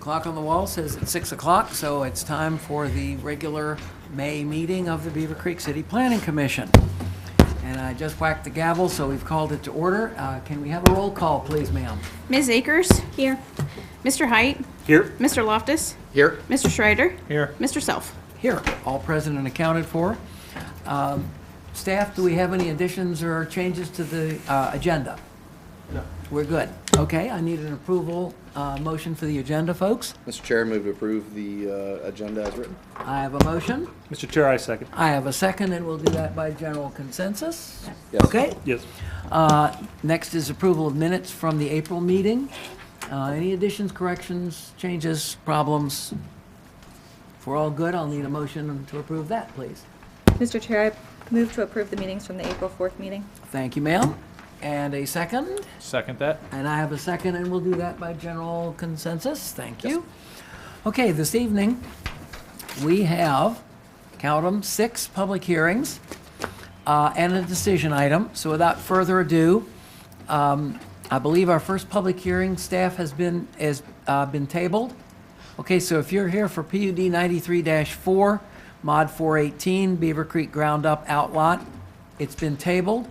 clock on the wall says it's 6 o'clock, so it's time for the regular May meeting of the Beavercreek City Planning Commission. And I just whacked the gavel, so we've called it to order. Can we have a roll call, please, ma'am? Ms. Akers? Here. Mr. Height? Here. Mr. Loftus? Here. Mr. Schreider? Here. Mr. Self? Here, all present and accounted for. Staff, do we have any additions or changes to the agenda? No. We're good. Okay, I need an approval motion for the agenda, folks. Mr. Chair, move to approve the agenda as written. I have a motion. Mr. Chair, I second. I have a second, and we'll do that by general consensus. Yes. Okay. Yes. Next is approval of minutes from the April meeting. Any additions, corrections, changes, problems? If we're all good, I'll need a motion to approve that, please. Mr. Chair, I move to approve the meetings from the April 4th meeting. Thank you, ma'am. And a second? Second that. And I have a second, and we'll do that by general consensus. Thank you. Okay, this evening, we have, count them, 6 public hearings and a decision item. So without further ado, I believe our first public hearing, staff, has been tabled. Okay, so if you're here for PUD 93-4, Mod 418, Beavercreek Ground Up Outlot, it's been tabled.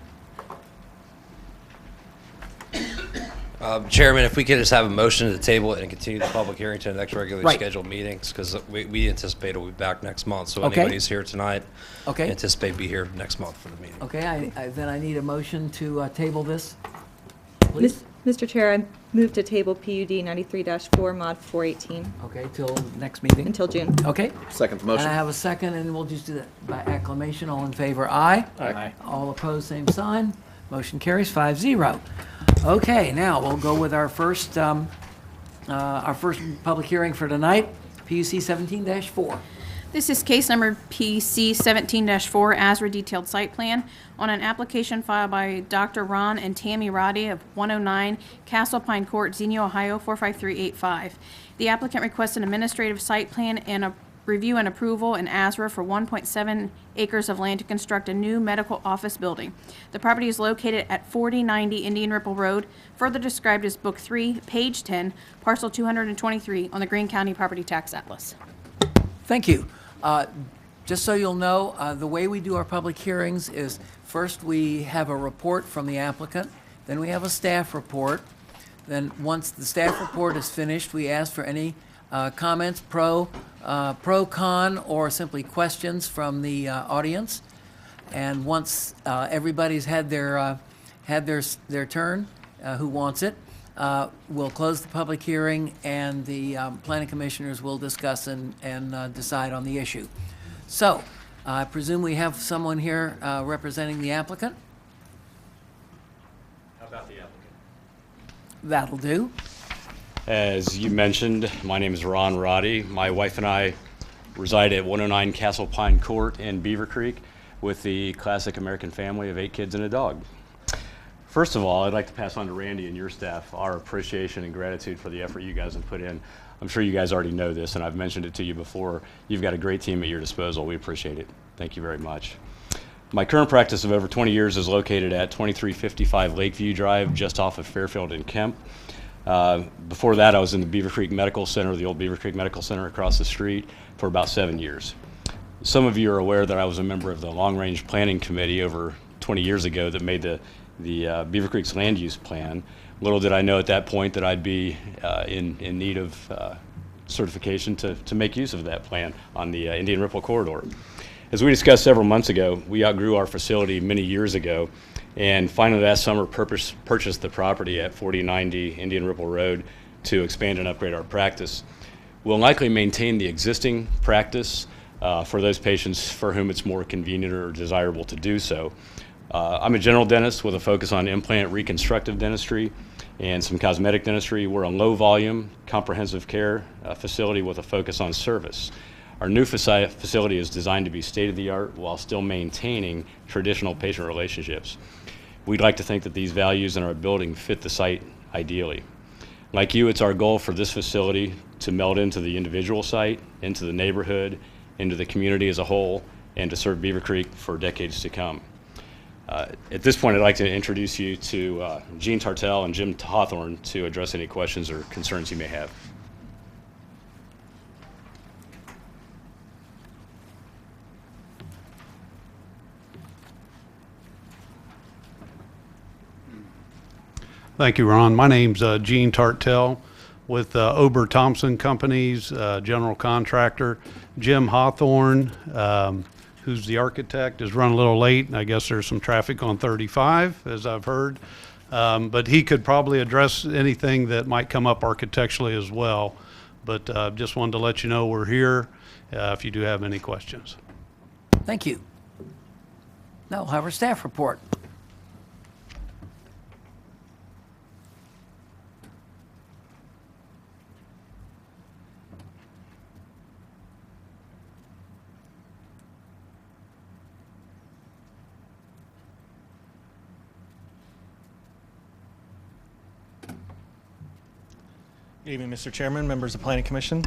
Chairman, if we could just have a motion to table it and continue the public hearing to the next regularly Right. scheduled meetings, because we anticipate we'll be back next month. So Okay. anybody's here tonight, Okay. anticipate be here next month for the meeting. Okay, then I need a motion to table this, please. Mr. Chair, I move to table PUD 93-4 Mod 418 Okay, till next meeting. until June. Okay, Second the and I motion. have a second, and we'll just do that by acclamation. All in favor, aye. Aye. All opposed, same sign. Motion carries 5-0. Okay, now we'll go with our first public hearing for tonight, PUC 17-4. This is case number PC 17-4, ASRA detailed site plan on an application filed by Dr. Ron and Tammy Roddy of 109 Castle Pine Court, Xenia, Ohio 45385. The applicant requests an administrative site plan and a review and approval in ASRA for 1.7 acres of land to construct a new medical office building. The property is located at 4090 Indian Ripple Road, further described as Book 3, Page 10, Parcel 223 on the Greene County Property Tax Atlas. Thank you. Just so you'll know, the way we do our public hearings is first we have a report from the applicant, then we have a staff report. Then once the staff report is finished, we ask for any comments, pro, con, or simply questions from the audience. And once everybody's had their turn, who wants it, we'll close the public hearing, and the planning commissioners will discuss and decide on the issue. So, I presume we have someone here representing the applicant? How about the applicant? That'll do. As you mentioned, my name is Ron Roddy. My wife and I reside at 109 Castle Pine Court in Beavercreek with the classic American family of 8 kids and a dog. First of all, I'd like to pass on to Randy and your staff our appreciation and gratitude for the effort you guys have put in. I'm sure you guys already know this, and I've mentioned it to you before. You've got a great team at your disposal. We appreciate it. Thank you very much. My current practice of over 20 years is located at 2355 Lakeview Drive, just off of Fairfield and Kemp. Before that, I was in the Beavercreek Medical Center, the old Beavercreek Medical Center across the street, for about 7 years. Some of you are aware that I was a member of the Long Range Planning Committee over 20 years ago that made the Beavercreek's land use plan. Little did I know at that point that I'd be in need of certification to make use of that plan on the Indian Ripple Corridor. As we discussed several months ago, we outgrew our facility many years ago, and finally last summer purchased the property at 4090 Indian Ripple Road to expand and upgrade our practice. We'll likely maintain the existing practice for those patients for whom it's more convenient or desirable to do so. I'm a general dentist with a focus on implant reconstructive dentistry and some cosmetic dentistry. We're a low volume, comprehensive care facility with a focus on service. Our new facility is designed to be state-of-the-art while still maintaining traditional patient relationships. We'd like to think that these values in our building fit the site ideally. Like you, it's our goal for this facility to meld into the individual site, into the neighborhood, into the community as a whole, and to serve Beavercreek for decades to come. At this point, I'd like to introduce you to Gene Tartell and Jim Hawthorne to address any questions or concerns you may have. Thank you, Ron. My name's Gene Tartell with Ober Thompson Companies, general contractor. Jim Hawthorne, who's the architect, is running a little late. I guess there's some traffic on 35, as I've heard. But he could probably address anything that might come up architecturally as well. But just wanted to let you know we're here if you do have any questions. Thank you. Now we'll have our staff report. Good evening, Mr. Chairman, members of the Planning Commission.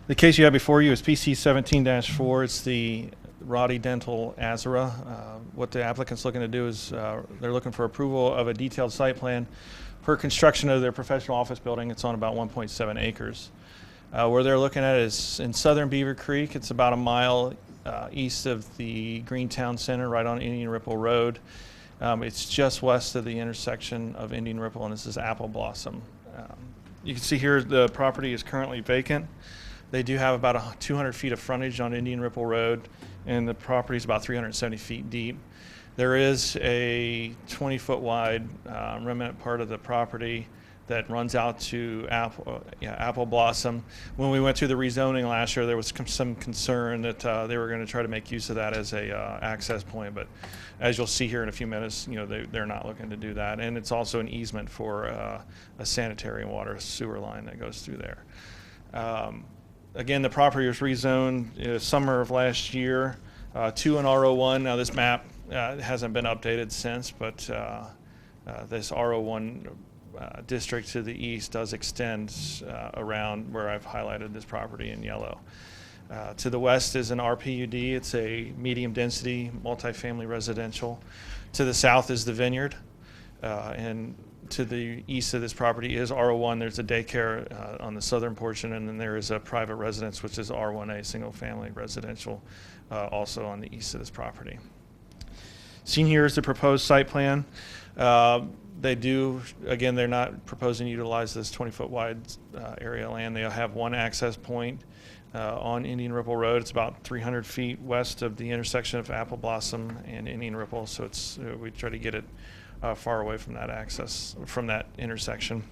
The case you have before you is PC 17-4. It's the Roddy Dental Azura. What the applicant's looking to do is they're looking for approval of a detailed site plan for construction of their professional office building. It's on about 1.7 acres. Where they're looking at is in southern Beavercreek. It's about a mile east of the Greentown Center, right on Indian Ripple Road. It's just west of the intersection of Indian Ripple, and this is Apple Blossom. You can see here the property is currently vacant. They do have about 200 feet of frontage on Indian Ripple Road, and the property is about 370 feet deep. There is a 20-foot wide remnant part of the property that runs out to Apple Blossom. When we went through the rezoning last year, there was some concern that they were going to try to make use of that as a access point, but as you'll see here in a few minutes, they're not looking to do that. And it's also an easement for a sanitary and water sewer line that goes through there. Again, the property was rezoned summer of last year to an RO1. Now this map hasn't been updated since, but this RO1 district to the east does extend around where I've highlighted this property in yellow. To the west is an RPUD. It's a medium density multifamily residential. To the south is the vineyard, and to the east of this property is RO1. There's a daycare on the southern portion, and then there is a private residence, which is R1A, single family residential, also on the east of this property. Seen here is the proposed site plan. They do, again, they're not proposing to utilize this 20-foot wide area of land. They'll have one access point on Indian Ripple Road. It's about 300 feet west of the intersection of Apple Blossom and Indian Ripple, so it's we try to get it far away from that access, from that intersection.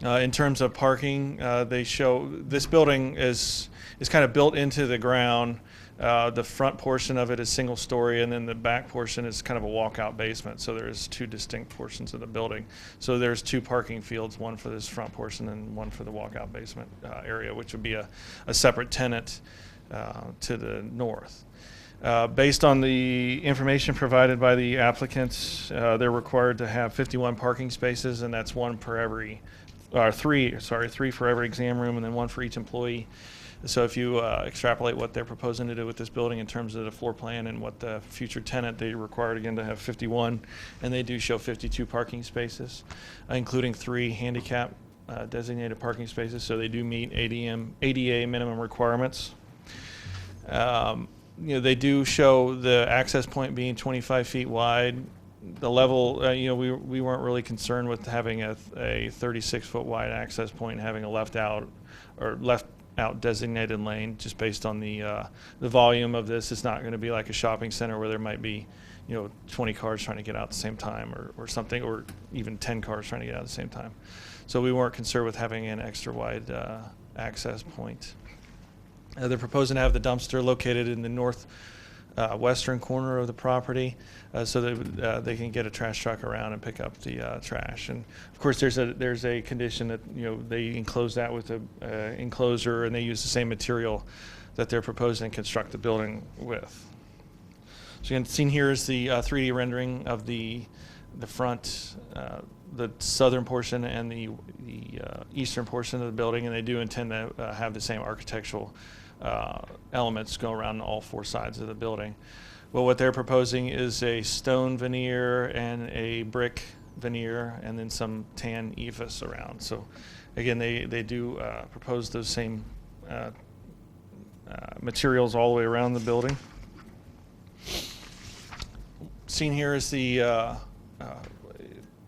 In terms of parking, they show this building is kind of built into the ground. The front portion of it is single story, and then the back portion is kind of a walkout basement. So there's two distinct portions of the building. So there's two parking fields, one for this front portion and one for the walkout basement area, which would be a separate tenant to the north. Based on the information provided by the applicants, they're required to have 51 parking spaces, and that's one per every, three for every exam room, and then one for each employee. So if you extrapolate what they're proposing to do with this building in terms of the floor plan and what the future tenant, they required again to have 51, and they do show 52 parking spaces, including 3 handicap designated parking spaces. So they do meet ADA minimum requirements. They do show the access point being 25 feet wide. The level, we weren't really concerned with having a 36-foot wide access point and having a left out designated lane, just based on the volume of this. It's not going to be like a shopping center where there might be 20 cars trying to get out at the same time or something, or even 10 cars trying to get out at the same time. So we weren't concerned with having an extra wide access point. They're proposing to have the dumpster located in the north western corner of the property, so that they can get a trash truck around and pick up the trash. And of course, there's a condition that they enclose that with a enclosure, and they use the same material that they're proposing to construct the building with. So again, seen here is the 3D rendering of the front, the southern portion and the eastern portion of the building, and they do intend to have the same architectural elements go around all 4 sides of the building. Well, what they're proposing is a stone veneer and a brick veneer, and then some tan ephes around. So again, they do propose those same materials all the way around the building. Seen here is the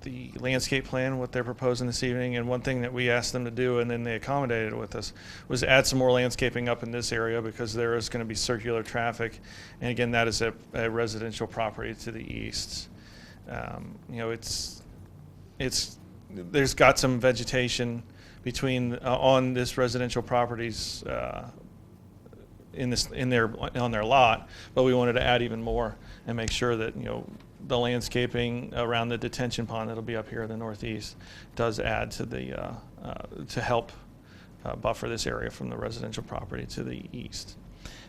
the landscape plan, what they're proposing this evening, and one thing that we asked them to do, and then they accommodated with us, was add some more landscaping up in this area because there is going to be circular traffic, and again, that is a residential property to the east. You know, there's got some vegetation between on this residential properties on their lot, but we wanted to add even more and make sure that, you know, the landscaping around the detention pond that'll be up here in the northeast does add to the to help buffer this area from the residential property to the east.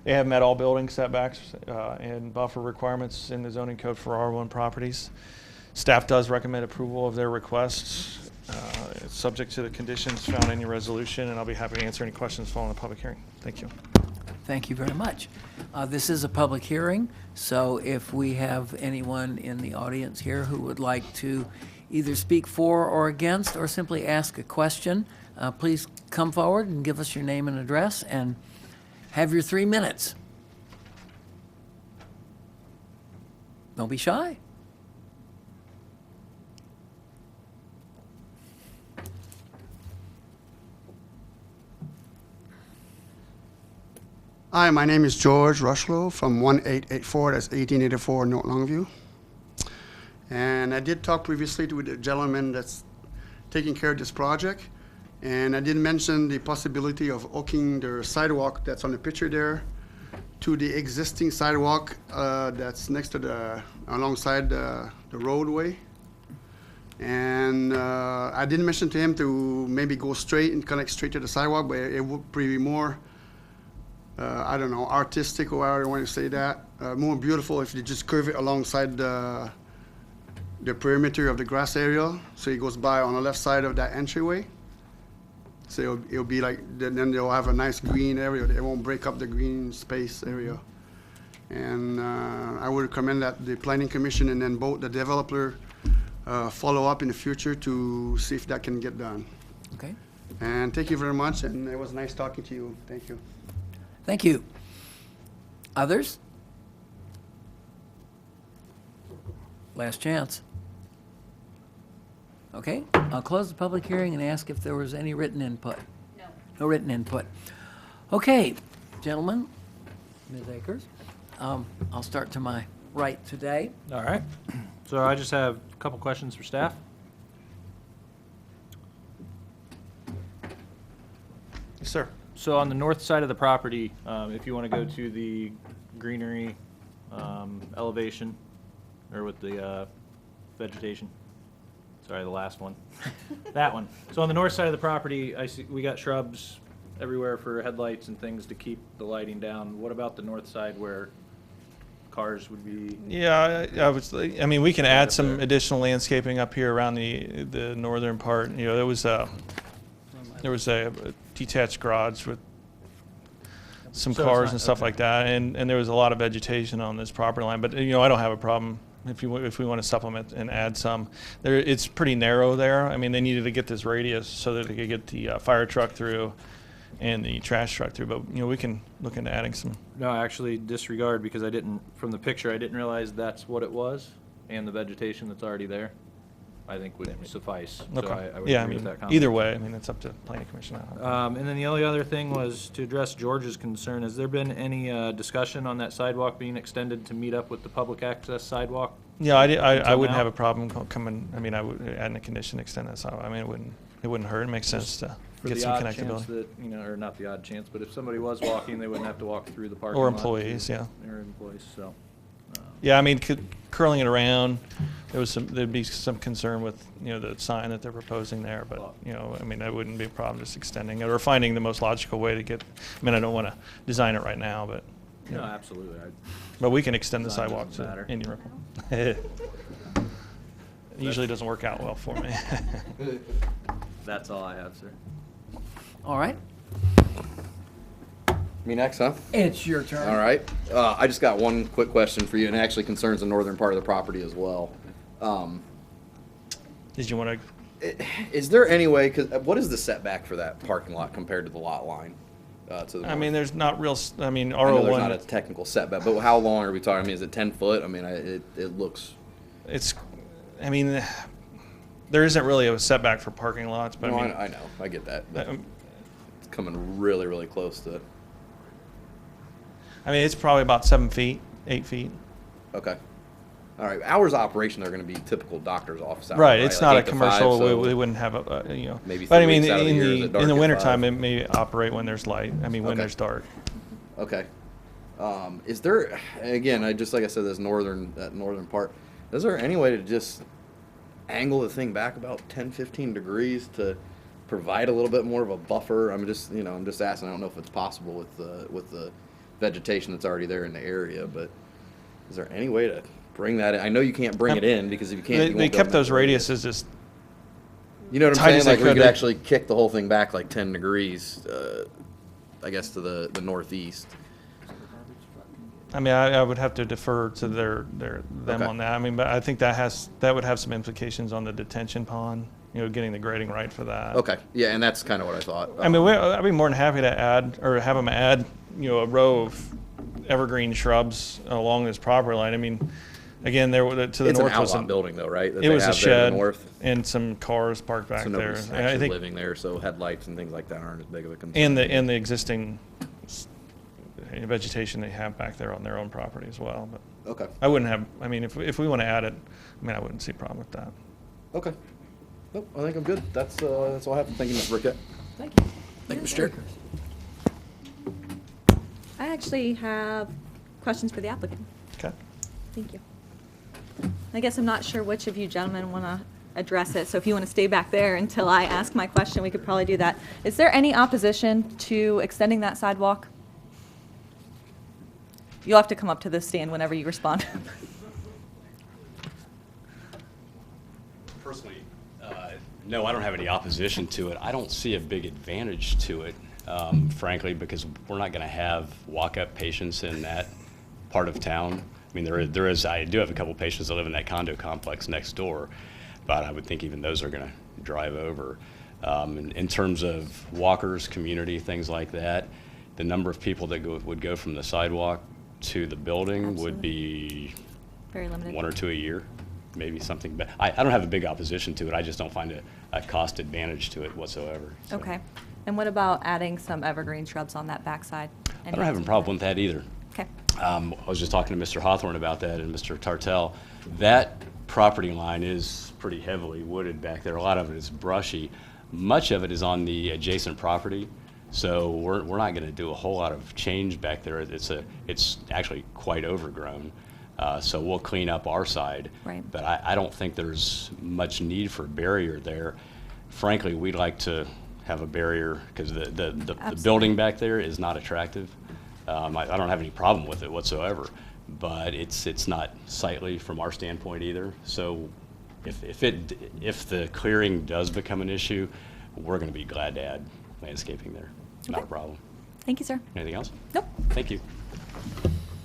They have met all building setbacks and buffer requirements in the zoning code for R1 properties. Staff does recommend approval of their requests, subject to the conditions found in your resolution, and I'll be happy to answer any questions following the public hearing. Thank you. Thank you very much. This is a public hearing, so if we have anyone in the audience here who would like to either speak for or against or simply ask a question, please come forward and give us your name and address and have your 3 minutes. Don't be shy. Hi, my name is George Rushlow from 1884, that's 1884 North Longview. And I did talk previously to the gentleman that's taking care of this project. And I did mention the possibility of hooking the sidewalk that's on the picture there to the existing sidewalk that's next to alongside the roadway. And I did mention to him to maybe go straight and connect straight to the sidewalk, but it would be more I don't know, artistic or however you want to say that. More beautiful if you just curve it alongside the perimeter of the grass area. So it goes by on the left side of that entryway. So it'll be like, then they'll have a nice green area. It won't break up the green space area. And I would recommend that the Planning Commission and then both the developer follow up in the future to see if that can get done. Okay. And thank you very much, and it was nice talking to you. Thank you. Thank you. Others? Last chance. Okay, I'll close the public hearing and ask if there was any written input. No. No written input. Okay, gentlemen, Ms. Akers, I'll start to my right today. All right. So I just have a couple questions for staff. Yes, sir. So on the north side of the property, if you want to go to the greenery elevation, or with the vegetation, sorry, the last one, that one. So on the north side of the property, I see we got shrubs everywhere for headlights and things to keep the lighting down. What about the north side where cars would be? Yeah, I mean, we can add some additional landscaping up here around the northern part. You know, there was a detached garage with some So it's cars not- and stuff okay. like that, and there was a lot of vegetation on this property line. But, you know, I don't have a problem if we want to supplement and add some. It's pretty narrow there. I mean, they needed to get this radius so that they could get the fire truck through and the trash truck through. But, you know, we can look into adding some. No, actually disregard, because I didn't, from the picture, I didn't realize that's what it was, and the vegetation that's already there, I think would suffice. So Okay. I would Yeah, I agree with mean, that comment. either way, I mean, it's up to Planning Commission. And then the only other thing was to address George's concern. Has there been any discussion on that sidewalk being extended to meet up with the public access sidewalk? Yeah, I Until wouldn't now? have a problem coming, I mean, I would add in a condition, extend that sidewalk. I mean, it wouldn't hurt. It makes sense to For get the some odd chance connectability. that, you know, or not the odd chance, but if somebody was walking, they wouldn't have to walk through the parking Or lot. employees, yeah. Or employees, so. Yeah, I mean, curling it around, there'd be some concern with, you know, the sign that they're proposing there, but, you know, I mean, that wouldn't be a problem just extending it or finding the most logical way to get, I mean, I don't want to design it right now, but, you No, know, absolutely. but we can extend the Design sidewalk doesn't to matter. Indian Ripple. It usually doesn't work out well for me. That's all I have, sir. All right, Me next, huh? it's your turn. All right. I just got one quick question for you, and it actually concerns the northern part of the property as well. Did you want to? Is there any way, what is the setback for that parking lot compared to the lot line? To the I mean, north? there's not real, I mean, I know there's not a R01, technical setback, but how long are we talking? I mean, is it 10 foot? I mean, it looks, it's, I mean, there isn't really a setback for parking lots, but No, I mean, I know, I get that. But um, it's coming really, really close to. I mean, it's probably about 7 feet, 8 feet. Okay. All right. Hours of operation are going to be typical doctor's office hours. Right, it's Like not a 8 to 5, commercial, so we wouldn't have maybe but I 3 mean, weeks out of the in year, is it dark in the at wintertime, 5? it may operate when there's light, when Okay. there's dark. Okay. Is there, again, like I said, that northern part, is there any way to just angle the thing back about 10, 15 degrees to provide a little bit more of a buffer? I'm just asking. I don't know if it's possible with the vegetation that's already there in the area, but is there any way to bring that in? I know you can't bring it in, because if you can't, you They won't be able kept to those make the radius. radiuses just, You know what I'm tight saying? as they Like, we could. could actually kick the whole thing back like 10 degrees, I guess, to the northeast. I mean, I would have to defer to them Okay. on that. I mean, but I think that would have some implications on the detention pond, getting the grading right for that. Okay. Yeah, and that's kind of what I thought. I mean, I'd be more than happy to add, or have them add, a row of evergreen shrubs along this property line. I mean, again, to the It's north an was outlaw building, though, right? that it they was a have there in the shed north. and some cars parked back So there. nobody's And I actually think, living there, so headlights and things like that aren't as big of a concern. and the existing vegetation they have back there on their own property as well. But Okay. I wouldn't have. I mean, if we want to add it, I mean, I wouldn't see a problem with that. Okay. Nope, I think I'm good. That's all I have. Thank you, Mr. Burkett. Thank you. Thank you, Mr. Chair. I actually have questions for the applicant. Okay. Thank you. I guess I'm not sure which of you gentlemen want to address it, so if you want to stay back there until I ask my question, we could probably do that. Is there any opposition to extending that sidewalk? You'll have to come up to the stand whenever you respond. Personally, no, I don't have any opposition to it. I don't see a big advantage to it, frankly, because we're not going to have walk-up patients in that part of town. I mean, there is. I do have a couple patients that live in that condo complex next door, but I would think even those are going to drive over. In terms of walkers, community, things like that, the number of people that would go from the sidewalk to the building would be Very limited. 1 or 2 a year, maybe something. But I don't have a big opposition to it. I just don't find a cost advantage to it whatsoever. So. Okay. And what about adding some evergreen shrubs on that backside? I don't have a problem with that either. Okay. I was just talking to Mr. Hawthorne about that and Mr. Tartell. That property line is pretty heavily wooded back there. A lot of it is brushy. Much of it is on the adjacent property. So we're not going to do a whole lot of change back there. It's actually quite overgrown. So we'll clean up our side. Right. But I don't think there's much need for a barrier there. Frankly, we'd like to have a barrier because the building back there is not attractive. I don't have any problem with it whatsoever, but it's not sightly from our standpoint either. So if the clearing does become an issue, we're going to be glad to add landscaping there. Not a problem. Thank you, sir. Anything else? Nope. Thank you.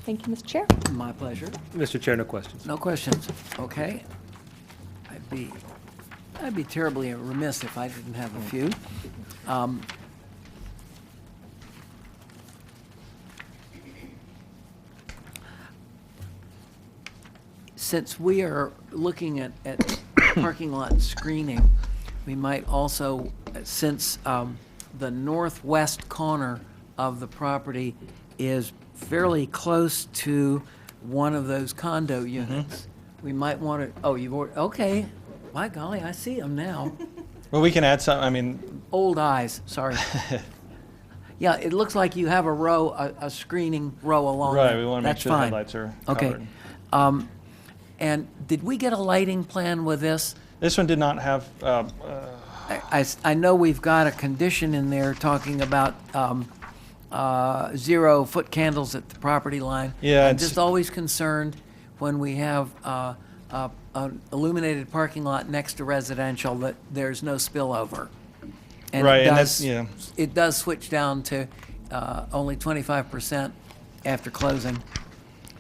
Thank you, Mr. Chair. My pleasure. Mr. Chair, no questions. No questions. Okay. I'd be terribly remiss if I didn't have a few. Since we are looking at parking lot screening, we might also, since the northwest corner of the property is fairly close to one of those condo units, we might want to, oh, you've already, okay. By golly, I see them now. Well, we can add some. I mean, Old eyes, sorry. Yeah, it looks like you have a row, a screening row along right. there. We want to make That's sure the fine. headlights are Okay. covered. And did we get a lighting plan with this? This one did not have. I know we've got a condition in there talking about 0-foot candles at the property line. Yeah, I'm it's- just always concerned when we have an illuminated parking lot next to residential that there's no spillover. And Right, it and does, that's- yeah. it does switch down to only 25% after closing.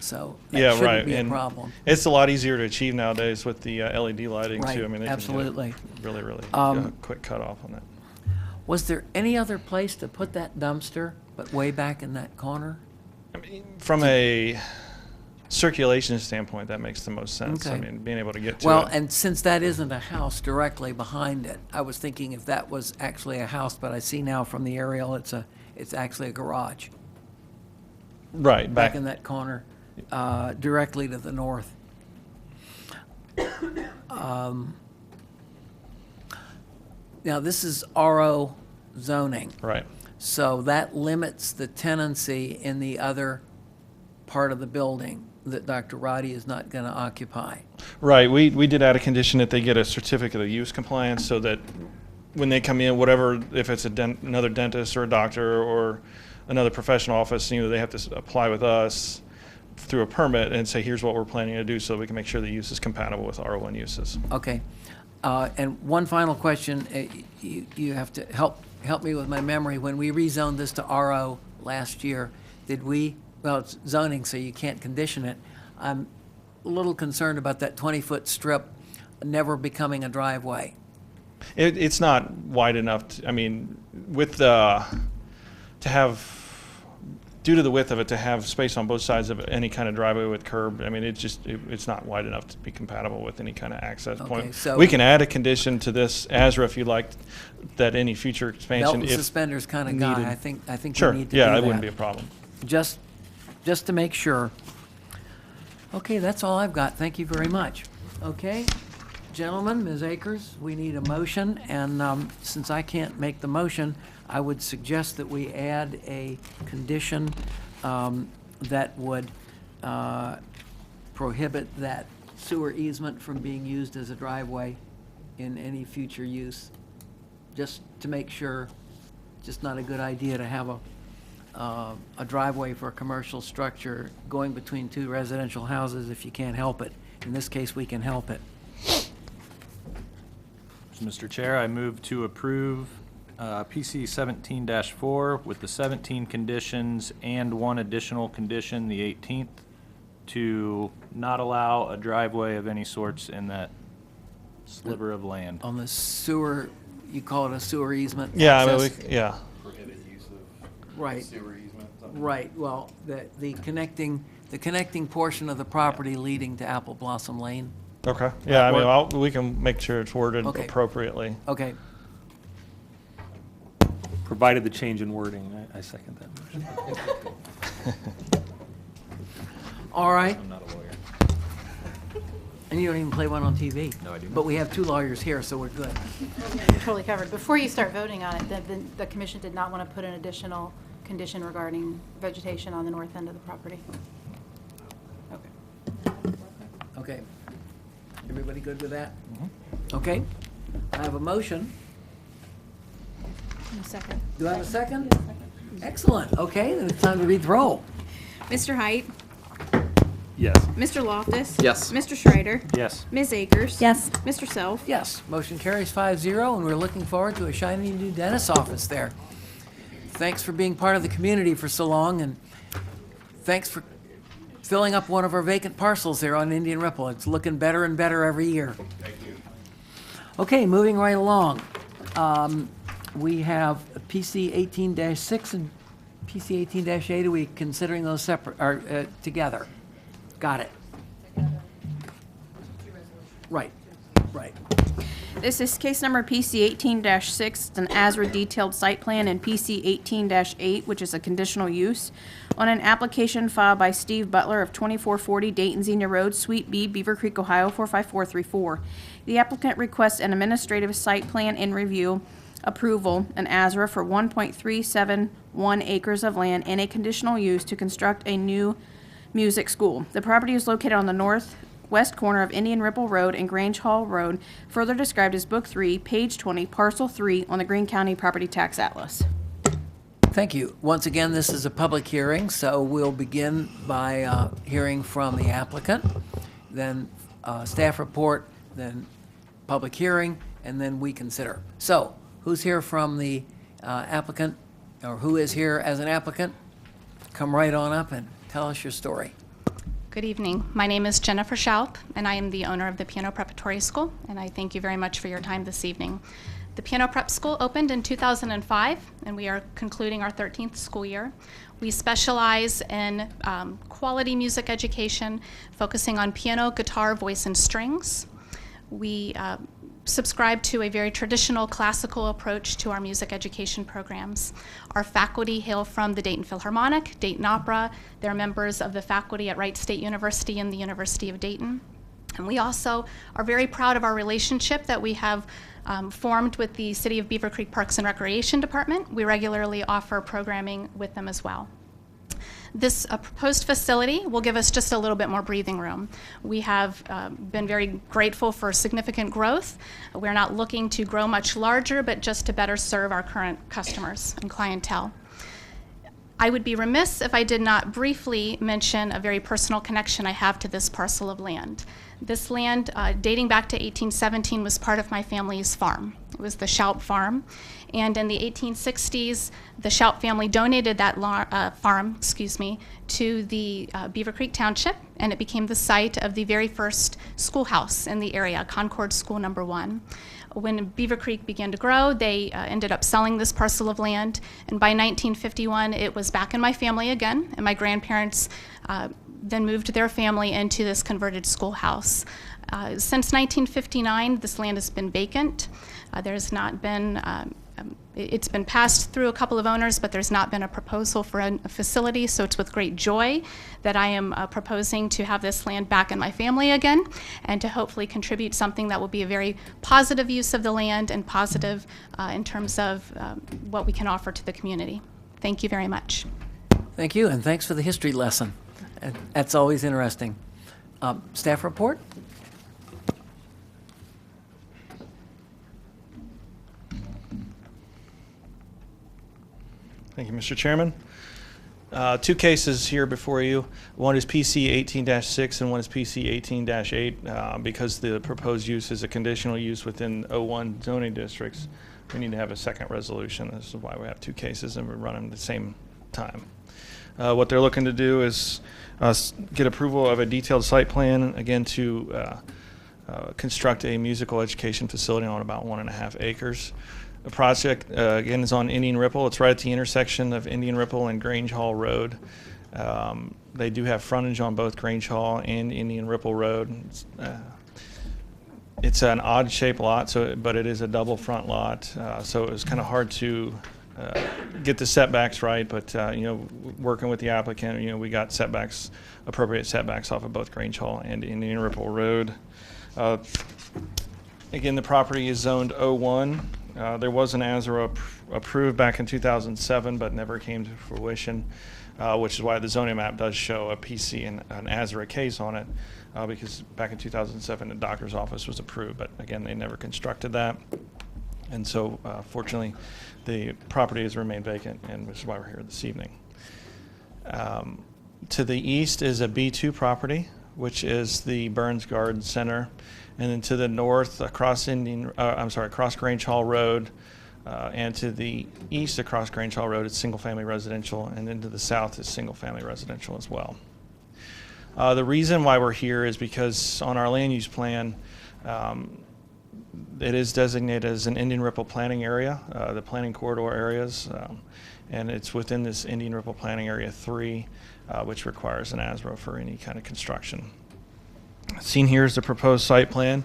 So that Yeah, shouldn't right. be a And problem. it's a lot easier to achieve nowadays with the LED lighting Right, too. I mean, they absolutely. can get really quick cutoff on that. Was there any other place to put that dumpster but way back in that corner? I mean, from a circulation standpoint, that makes the most sense. I Okay. mean, being able to get to Well, it. and since that isn't a house directly behind it, I was thinking if that was actually a house, but I see now from the aerial, it's actually a garage Right, back in that corner, directly to the north. Now, this is RO zoning, Right. so that limits the tenancy in the other part of the building that Dr. Roddy is not going to occupy. Right, we did add a condition that they get a certificate of use compliance so that when they come in, whatever, if it's another dentist or a doctor or another professional office, you know, they have to apply with us through a permit and say, here's what we're planning to do so we can make sure the use is compatible with R1 uses. Okay. And one final question, you have to help me with my memory. When we rezoned this to RO last year, did we, well, it's zoning, so you can't condition it. I'm a little concerned about that 20-foot strip never becoming a driveway. It's not wide enough, I mean, with the, to have, due to the width of it, to have space on both sides of any kind of driveway with curb, I mean, it's not wide enough to be compatible with any kind of access Okay, point. so- We can add a condition to this ASRA if you'd like, that any future Belt expansion, and if suspenders kind of guy. needed. I think we Sure, need to do yeah, that. it wouldn't be a problem. Just to make sure. Okay, that's all I've got. Thank you very much. Okay, gentlemen, Ms. Akers, we need a motion, and since I can't make the motion, I would suggest that we add a condition that would prohibit that sewer easement from being used as a driveway in any future use, just to make sure. Just not a good idea to have a driveway for a commercial structure going between two residential houses if you can't help it. In this case, we can help it. Mr. Chair, I move to approve PC 17-4 with the 17 conditions and one additional condition, the 18th, to not allow a driveway of any sorts in that sliver of land. On the sewer, you call it a sewer easement? Yeah, I mean, access? yeah. Right. Right, well, the connecting portion of the property leading to Apple Blossom Lane. Okay, yeah, I mean, Or- we can make sure it's worded Okay. appropriately. Okay, Provided the change in wording, I second that motion. all right. I'm not a lawyer. And you don't even play one on TV. No, I do not. But we have two lawyers here, so we're good. You're totally covered. Before you start voting on it, the commission did not want to put an additional condition regarding vegetation on the north end of the property. Okay. Okay. Everybody good with that? Okay. I have a motion. Second. Do I have a second? Excellent. Okay, then it's time to read the roll. Mr. Height, Yes. Mr. Loftus. Yes. Mr. Schreider, Yes. Ms. Akers. Yes. Mr. Self. Yes, motion carries 5-0, and we're looking forward to a shiny new dentist's office there. Thanks for being part of the community for so long, and thanks for filling up one of our vacant parcels there on Indian Ripple. It's looking better and better every year. Thank you. Okay, moving right along. We have PC 18-6 and PC 18-8. Are we considering those separate, or together? Got it. Right, right. This is case number PC 18-6, it's an ASRA detailed site plan, and PC 18-8, which is a conditional use, on an application filed by Steve Butler of 2440 Dayton Xenia Road, Suite B, Beavercreek, Ohio 45434. The applicant requests an administrative site plan in review approval, an ASRA for 1.371 acres of land and a conditional use to construct a new music school. The property is located on the northwest corner of Indian Ripple Road and Grange Hall Road, further described as Book 3, page 20, parcel 3 on the Greene County Property Tax Atlas. Thank you. Once again, this is a public hearing, so we'll begin by hearing from the applicant, then staff report, then public hearing, and then we consider. So, who's here from the applicant, or who is here as an applicant? Come right on up and tell us your story. Good evening. My name is Jennifer Schaup, and I am the owner of the Piano Preparatory School, and I thank you very much for your time this evening. The Piano Prep School opened in 2005, and we are concluding our 13th school year. We specialize in quality music education, focusing on piano, guitar, voice, and strings. We subscribe to a very traditional classical approach to our music education programs. Our faculty hail from the Dayton Philharmonic, Dayton Opera. They're members of the faculty at Wright State University and the University of Dayton. And we also are very proud of our relationship that we have formed with the City of Beavercreek Parks and Recreation Department. We regularly offer programming with them as well. This proposed facility will give us just a little bit more breathing room. We have been very grateful for significant growth. We're not looking to grow much larger, but just to better serve our current customers and clientele. I would be remiss if I did not briefly mention a very personal connection I have to this parcel of land. This land, dating back to 1817, was part of my family's farm. It was the Schaup farm. And in the 1860s, the Schaup family donated that farm, to the Beavercreek Township, and it became the site of the very first schoolhouse in the area, Concord School No. 1. When Beavercreek began to grow, they ended up selling this parcel of land, and by 1951, it was back in my family again, and my grandparents then moved their family into this converted schoolhouse. Since 1959, this land has been vacant. There's not been, it's been passed through a couple of owners, but there's not been a proposal for a facility, so it's with great joy that I am proposing to have this land back in my family again, and to hopefully contribute something that will be a very positive use of the land and positive in terms of what we can offer to the community. Thank you very much. Thank you, and thanks for the history lesson. That's always interesting. Staff report? Thank you, Mr. Chairman. Two cases here before you. One is PC 18-6 and one is PC 18-8. Because the proposed use is a conditional use within 01 zoning districts, we need to have a second resolution. This is why we have two cases and we're running at the same time. What they're looking to do is get approval of a detailed site plan, again, to construct a musical education facility on about 1.5 acres. The project, again, is on Indian Ripple. It's right at the intersection of Indian Ripple and Grange Hall Road. They do have frontage on both Grange Hall and Indian Ripple Road. It's an odd-shaped lot, but it is a double front lot, so it was kind of hard to get the setbacks right, but working with the applicant, we got appropriate setbacks off of both Grange Hall and Indian Ripple Road. Again, the property is zoned 01. There was an ASRA approved back in 2007, but never came to fruition, which is why the zoning map does show a PC and an ASRA case on it, because back in 2007, the doctor's office was approved, but again, they never constructed that. And so, fortunately, the property has remained vacant, and which is why we're here this evening. To the east is a B2 property, which is the Burns Garden Center. And then to the north, across Grange Hall Road, and to the east across Grange Hall Road, it's single-family residential, and then to the south is single-family residential as well. The reason why we're here is because on our land use plan, it is designated as an Indian Ripple planning area, the planning corridor areas, and it's within this Indian Ripple planning area 3, which requires an ASRA for any kind of construction. Seen here is the proposed site plan.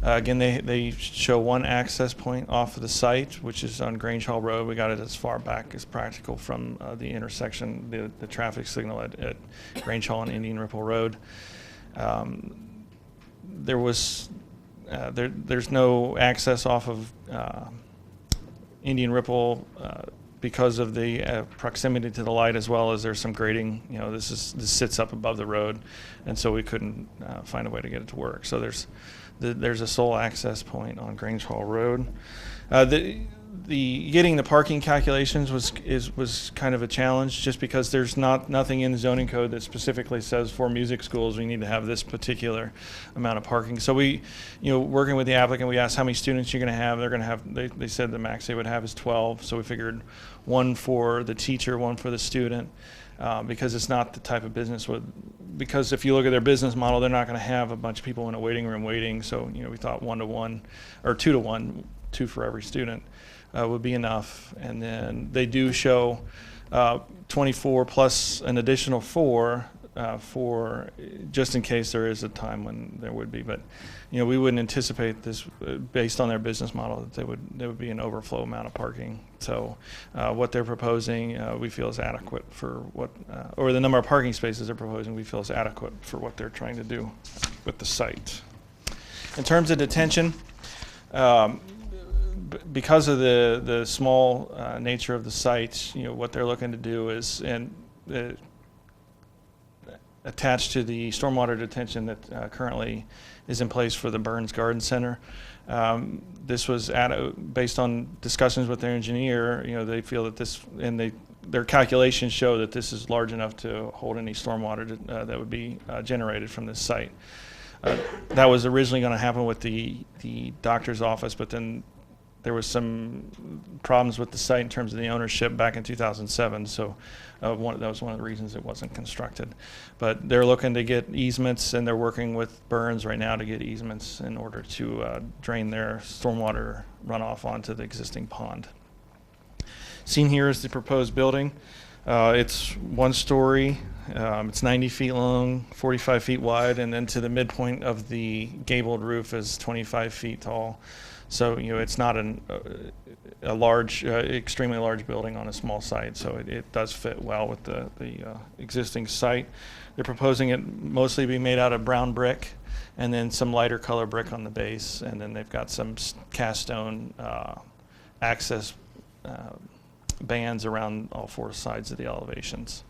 Again, they show one access point off of the site, which is on Grange Hall Road. We got it as far back as practical from the intersection, the traffic signal at Grange Hall and Indian Ripple Road. There's no access off of Indian Ripple because of the proximity to the light, as well as there's some grading. This sits up above the road, and so we couldn't find a way to get it to work. So there's a sole access point on Grange Hall Road. Getting the parking calculations was kind of a challenge, just because there's nothing in the zoning code that specifically says for music schools we need to have this particular amount of parking. So we, working with the applicant, we asked how many students you're going to have. They're going to have. They said the max they would have is 12. So we figured one for the teacher, one for the student, because it's not the type of business because if you look at their business model, they're not going to have a bunch of people in a waiting room waiting. So we thought 1 to 1 or 2 to 1. 2 for every student would be enough. And then they do show 24 plus an additional 4 for just in case there is a time when there would be. But we wouldn't anticipate this based on their business model that there would be an overflow amount of parking. So what they're proposing, we feel is adequate for what, or the number of parking spaces they're proposing, we feel is adequate for what they're trying to do with the site. In terms of detention, because of the small nature of the site, what they're looking to do is attached to the stormwater detention that currently is in place for the Burns Garden Center. This was based on discussions with their engineer. They feel that this, and their calculations show that this is large enough to hold any stormwater that would be generated from this site. That was originally going to happen with the doctor's office, but then there was some problems with the site in terms of the ownership back in 2007, so that was one of the reasons it wasn't constructed. But they're looking to get easements, and they're working with Burns right now to get easements in order to drain their stormwater runoff onto the existing pond. Seen here is the proposed building. It's 1 story. It's 90 feet long, 45 feet wide, and then to the midpoint of the gabled roof is 25 feet tall. So it's not a large, extremely large building on a small site. So it does fit well with the existing site. They're proposing it mostly be made out of brown brick, and then some lighter color brick on the base, and then they've got some cast stone access bands around all 4 sides of the elevations.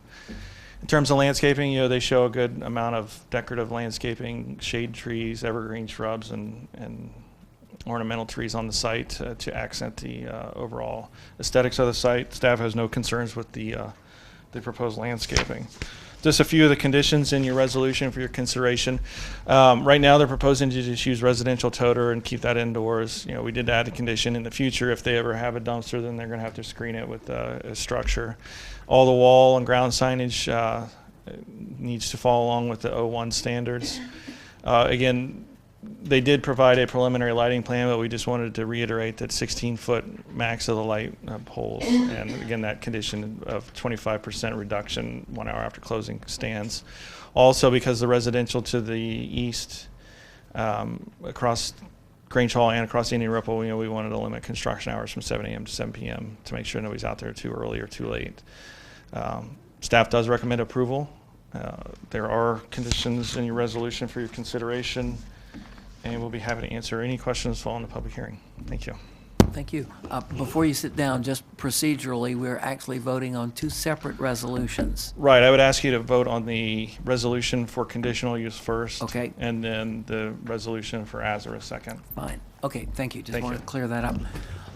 In terms of landscaping, they show a good amount of decorative landscaping, shade trees, evergreen shrubs, and ornamental trees on the site to accent the overall aesthetics of the site. Staff has no concerns with the proposed landscaping. Just a few of the conditions in your resolution for your consideration. Right now, they're proposing to just use residential toter and keep that indoors. We did add a condition in the future. If they ever have a dumpster, then they're going to have to screen it with a structure. All the wall and ground signage needs to follow along with the O1 standards. Again, they did provide a preliminary lighting plan, but we just wanted to reiterate that 16-foot max of the light poles, and again, that condition of 25% reduction 1 hour after closing stands. Also, because the residential to the east, across Grange Hall and across Indian Ripple, we wanted to limit construction hours from 7 a.m. to 7 p.m. to make sure nobody's out there too early or too late. Staff does recommend approval. There are conditions in your resolution for your consideration, and we'll be happy to answer any questions following the public hearing. Thank you. Thank you. Before you sit down, just procedurally, we're actually voting on 2 separate resolutions. Right. I would ask you to vote on the resolution for conditional use first. Okay. And then the resolution for Azara second. Fine. Okay, thank you. Just Thank wanted you. to clear that up.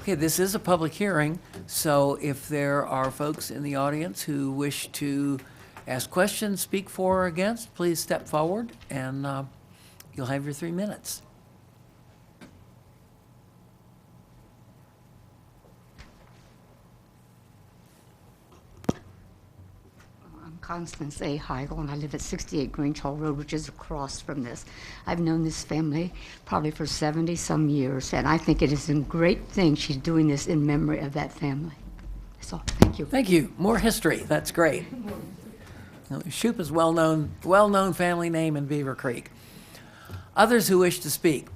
Okay, this is a public hearing, so if there are folks in the audience who wish to ask questions, speak for or against, please step forward, and you'll have your 3 minutes. I'm Constance A. Heigl, and I live at 68 Grange Hall Road, which is across from this. I've known this family probably for 70-some years, and I think it is a great thing she's doing this in memory of that family. That's all. Thank you. Thank you. More history. That's great. Shoup is well-known family name in Beavercreek. Others who wish to speak.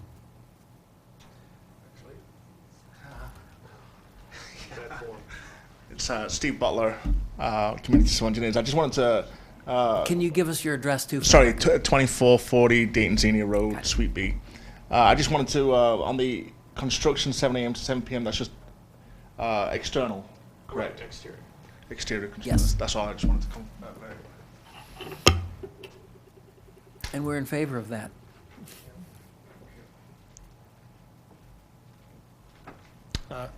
It's Steve Butler, Community Civil Engineers. I just wanted to... Can you give us your address too? Sorry, 2440 Dayton Xenia Road, Suite B. I just wanted to, on the construction 7 a.m. to 7 p.m., that's just external, correct? Exterior. Exterior construction. Yes. That's all I just wanted to confirm. And we're in favor of that.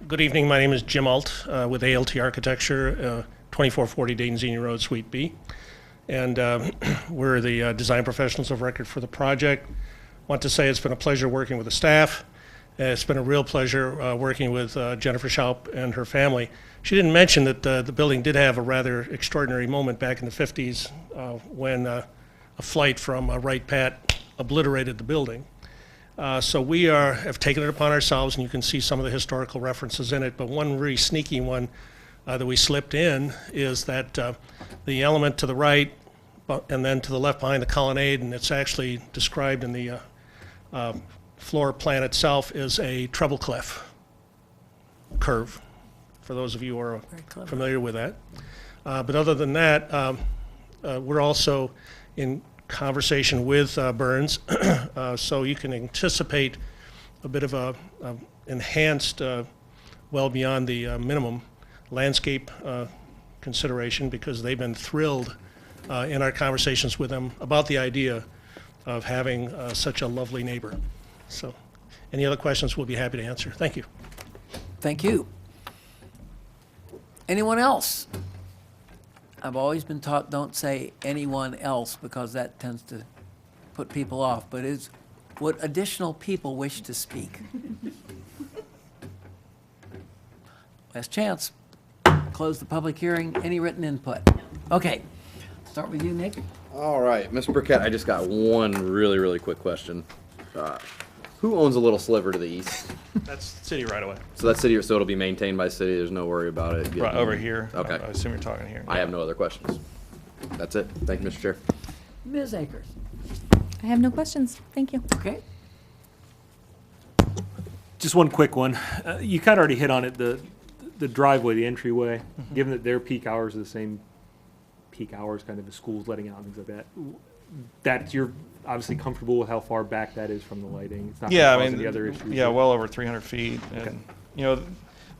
Good evening. My name is Jim Alt with ALT Architecture, 2440 Dayton Xenia Road, Suite B. And we're the design professionals of record for the project. Want to say it's been a pleasure working with the staff. It's been a real pleasure working with Jennifer Shoup and her family. She didn't mention that the building did have a rather extraordinary moment back in the 50s when a flight from Wright Pat obliterated the building. So we have taken it upon ourselves, and you can see some of the historical references in it, but one really sneaky one that we slipped in is that the element to the right and then to the left behind the colonnade, and it's actually described in the floor plan itself, is a treble clef curve, for those of you who are familiar with that. But other than that, we're also in conversation with Burns, so you can anticipate a bit of a enhanced, well beyond the minimum landscape consideration, because they've been thrilled in our conversations with them about the idea of having such a lovely neighbor. So any other questions, we'll be happy to answer. Thank you. Thank you. Anyone else? I've always been taught don't say anyone else because that tends to put people off, but would additional people wish to speak? Last chance. Close the public hearing. Any written input? Okay. Start with you, Nick. All right, Ms. Burkett, I just got one really, really quick question. Who owns a little sliver to the east? That's city right away. So that's city, so it'll be maintained by city. There's no worry about it. Right over here. Okay. I assume you're talking here. I have no other questions. That's it. Thank you, Mr. Chair. Ms. Akers. I have no questions. Thank you. Okay. Just one quick one. You kind of already hit on it, the driveway, the entryway, given that their peak hours are the same peak hours, kind of the schools letting out and things like that, that you're obviously comfortable with how far back that is from the lighting. It's not Yeah, gonna I cause mean, any other issues. yeah, well over 300 feet. And, you know,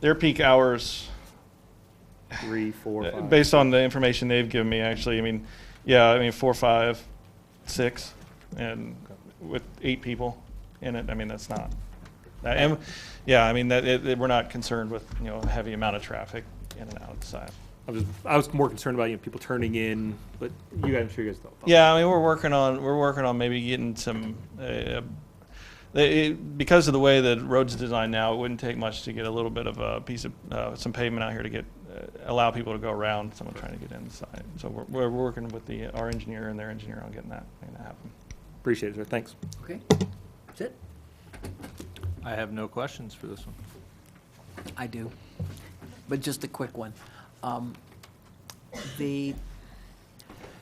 their peak hours, 3, 4, 5. based on the information they've given me, actually, I mean, yeah, I mean, 4, 5, 6, and with 8 people in it, I mean, that's not. And, yeah, I mean, we're not concerned with, you know, a heavy amount of traffic in and out of the side. I was more concerned about people turning in, but you guys, I'm sure you guys thought. Yeah, I mean, we're working on maybe getting some. Because of the way the road's designed now, it wouldn't take much to get a little bit of a piece of some pavement out here to get allow people to go around. Someone trying to get inside. So we're working with our engineer and their engineer on getting that happen. Appreciate it, sir. Thanks. Okay. That's it. I have no questions for this one. I do, but just a quick one.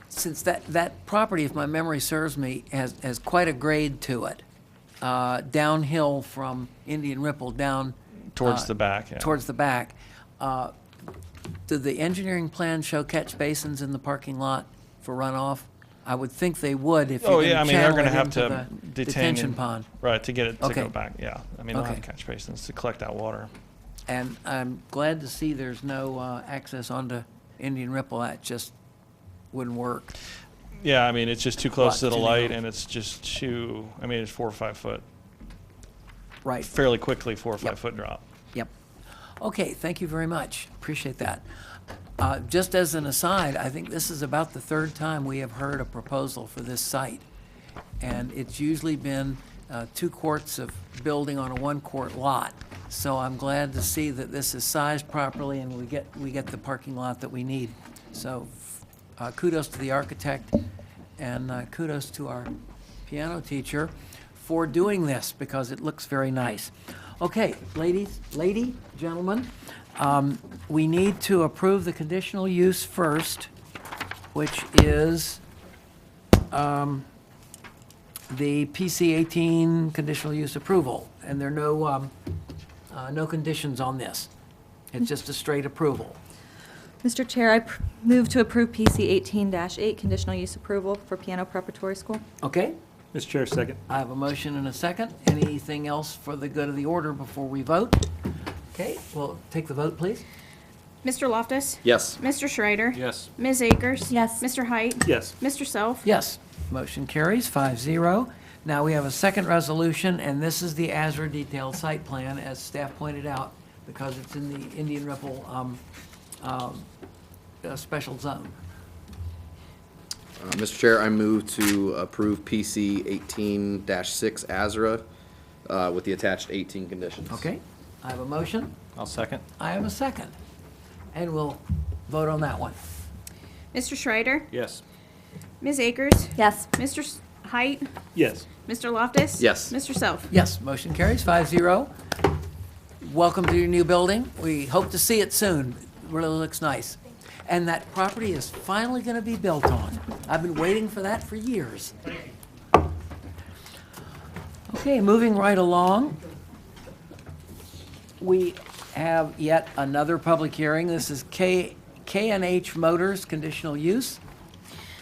Since that property, if my memory serves me, has quite a grade to it, downhill from Indian Ripple down Towards the back, yeah. Towards the back. Do the engineering plans show catch basins in the parking lot for runoff? I would think they would if you're yeah, I mean, they're going to have to the detain detention pond. Right, to get it to Okay. go back. Yeah, I mean, they'll Okay. have catch basins to collect that water. And I'm glad to see there's no access onto Indian Ripple. That just wouldn't work. Yeah, I mean, it's just too close to Lot the too light, narrow. and it's just I mean, it's 4 or 5 foot. Right. Fairly quickly, 4 or 5 Yep. foot drop. Yep. Okay, thank you very much. Appreciate that. Just as an aside, I think this is about the third time we have heard a proposal for this site. And it's usually been 2 quarts of building on a 1-quart lot. So I'm glad to see that this is sized properly and we get the parking lot that we need. So kudos to the architect and kudos to our piano teacher for doing this because it looks very nice. Okay, gentlemen, we need to approve the conditional use first, which is the PC 18 conditional use approval. And there are no conditions on this. It's just a straight approval. Mr. Chair, I move to approve PC 18-8 conditional use approval for piano preparatory school. Okay? Mr. Chair, second. I have a motion and a second. Anything else for the good of the order before we vote? Okay, well, take the vote, please. Mr. Loftus? Yes. Mr. Schreider? Yes. Ms. Akers? Yes. Mr. Height? Yes. Mr. Self? Yes. Motion carries 5-0. Now we have a second resolution, and this is the ASRA detailed site plan, as staff pointed out, because it's in the Indian Ripple special zone. Mr. Chair, I move to approve PC 18-6 ASRA with the attached 18 conditions. Okay? I have a motion. I'll second. I have a second. And we'll vote on that one. Mr. Schreider? Yes. Ms. Akers? Yes. Mr. Height? Yes. Mr. Loftus? Yes. Mr. Self? Yes, motion carries 5-0. Welcome to your new building. We hope to see it soon. It really looks nice. And that property is finally going to be built on. I've been waiting for that for years. Okay, moving right along. We have yet another public hearing. This is K&H Motors, conditional use.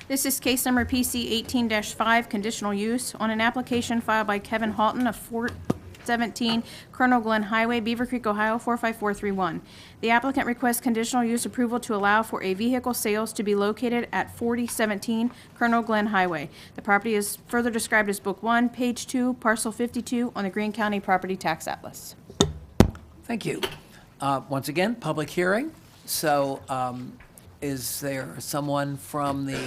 This is case number PC 18-5, conditional use, on an application filed by Kevin Halton of 417 Colonel Glenn Highway, Beavercreek, Ohio, 45431. The applicant requests conditional use approval to allow for a vehicle sales to be located at 4017 Colonel Glenn Highway. The property is further described as Book 1, Page 2, Parcel 52 on the Greene County Property Tax Atlas. Thank you. Once again, public hearing. So is there someone from the,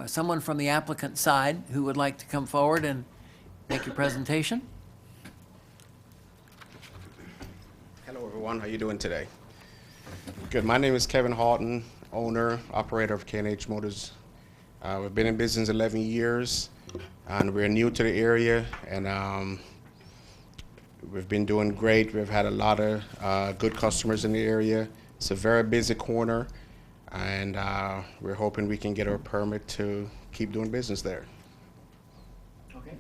someone from the applicant side who would like to come forward and make your presentation? Hello, everyone. How you doing today? Good. My name is Kevin Halton, owner, operator of K&H Motors. We've been in business 11 years, and we're new to the area, and we've been doing great. We've had a lot of good customers in the area. It's a very busy corner, and we're hoping we can get our permit to keep doing business there. Okay.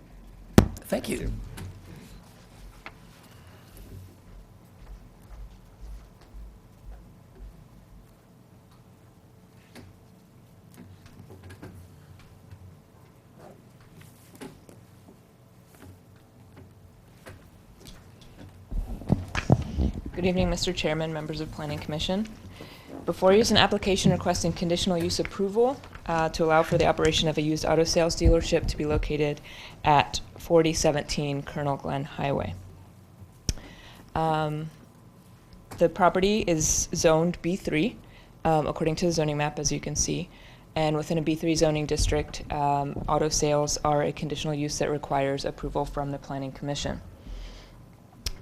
Thank you. Good evening, Mr. Chairman, members of Planning Commission. Before you is an application requesting conditional use approval to allow for the operation of a used auto sales dealership to be located at 4017 Colonel Glenn Highway. The property is zoned B3, according to the zoning map, as you can see. And within a B3 zoning district, auto sales are a conditional use that requires approval from the Planning Commission.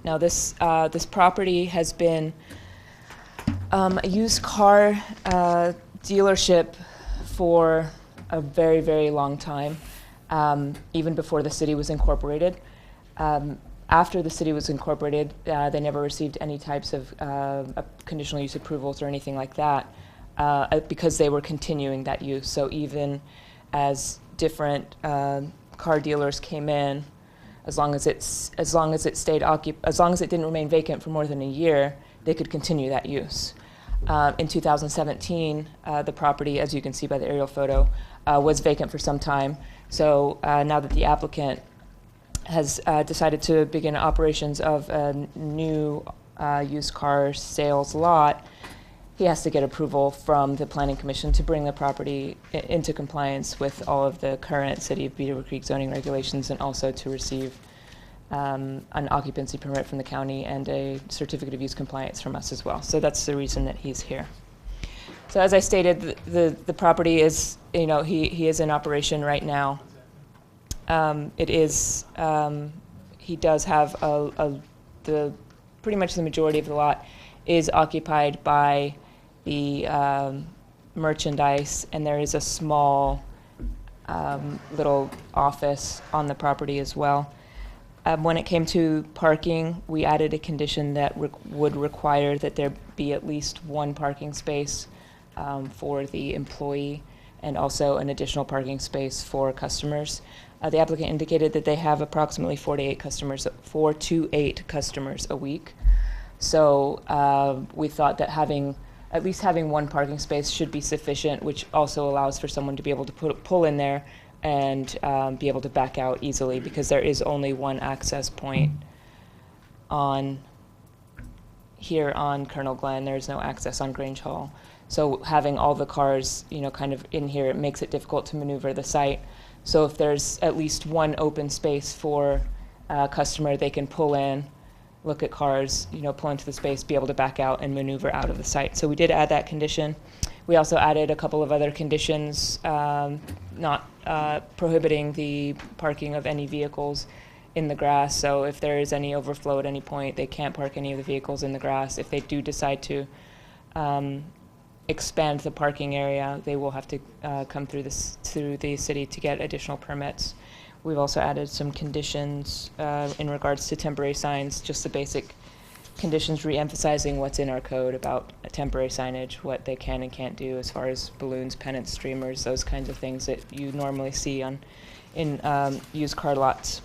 Now, this property has been a used car dealership for a very, very long time, even before the city was incorporated. After the city was incorporated, they never received any types of conditional use approvals or anything like that because they were continuing that use. So even as different car dealers came in, as long as it didn't remain vacant for more than a year, they could continue that use. In 2017, the property, as you can see by the aerial photo, was vacant for some time. So now that the applicant has decided to begin operations of a new used car sales lot, he has to get approval from the Planning Commission to bring the property into compliance with all of the current City of Beavercreek zoning regulations, and also to receive an occupancy permit from the county and a certificate of use compliance from us as well. So that's the reason that he's here. So as I stated, the property is, he is in operation right now. He does have pretty much the majority of the lot is occupied by the merchandise, and there is a small little office on the property as well. When it came to parking, we added a condition that would require that there be at least one parking space for the employee, and also an additional parking space for customers. The applicant indicated that they have approximately 4 to 8 customers a week. So we thought that at least having one parking space should be sufficient, which also allows for someone to be able to pull in there and be able to back out easily, because there is only one access point here on Colonel Glenn. There is no access on Grange Hall. So having all the cars, kind of in here, it makes it difficult to maneuver the site. So if there's at least one open space for a customer, they can pull in, look at cars, pull into the space, be able to back out and maneuver out of the site. So we did add that condition. We also added a couple of other conditions, not prohibiting the parking of any vehicles in the grass. So if there is any overflow at any point, they can't park any of the vehicles in the grass. If they do decide to expand the parking area, they will have to come through the city to get additional permits. We've also added some conditions in regards to temporary signs, just the basic conditions re-emphasizing what's in our code about temporary signage, what they can and can't do as far as balloons, pennants, streamers, those kinds of things that you normally see in used car lots.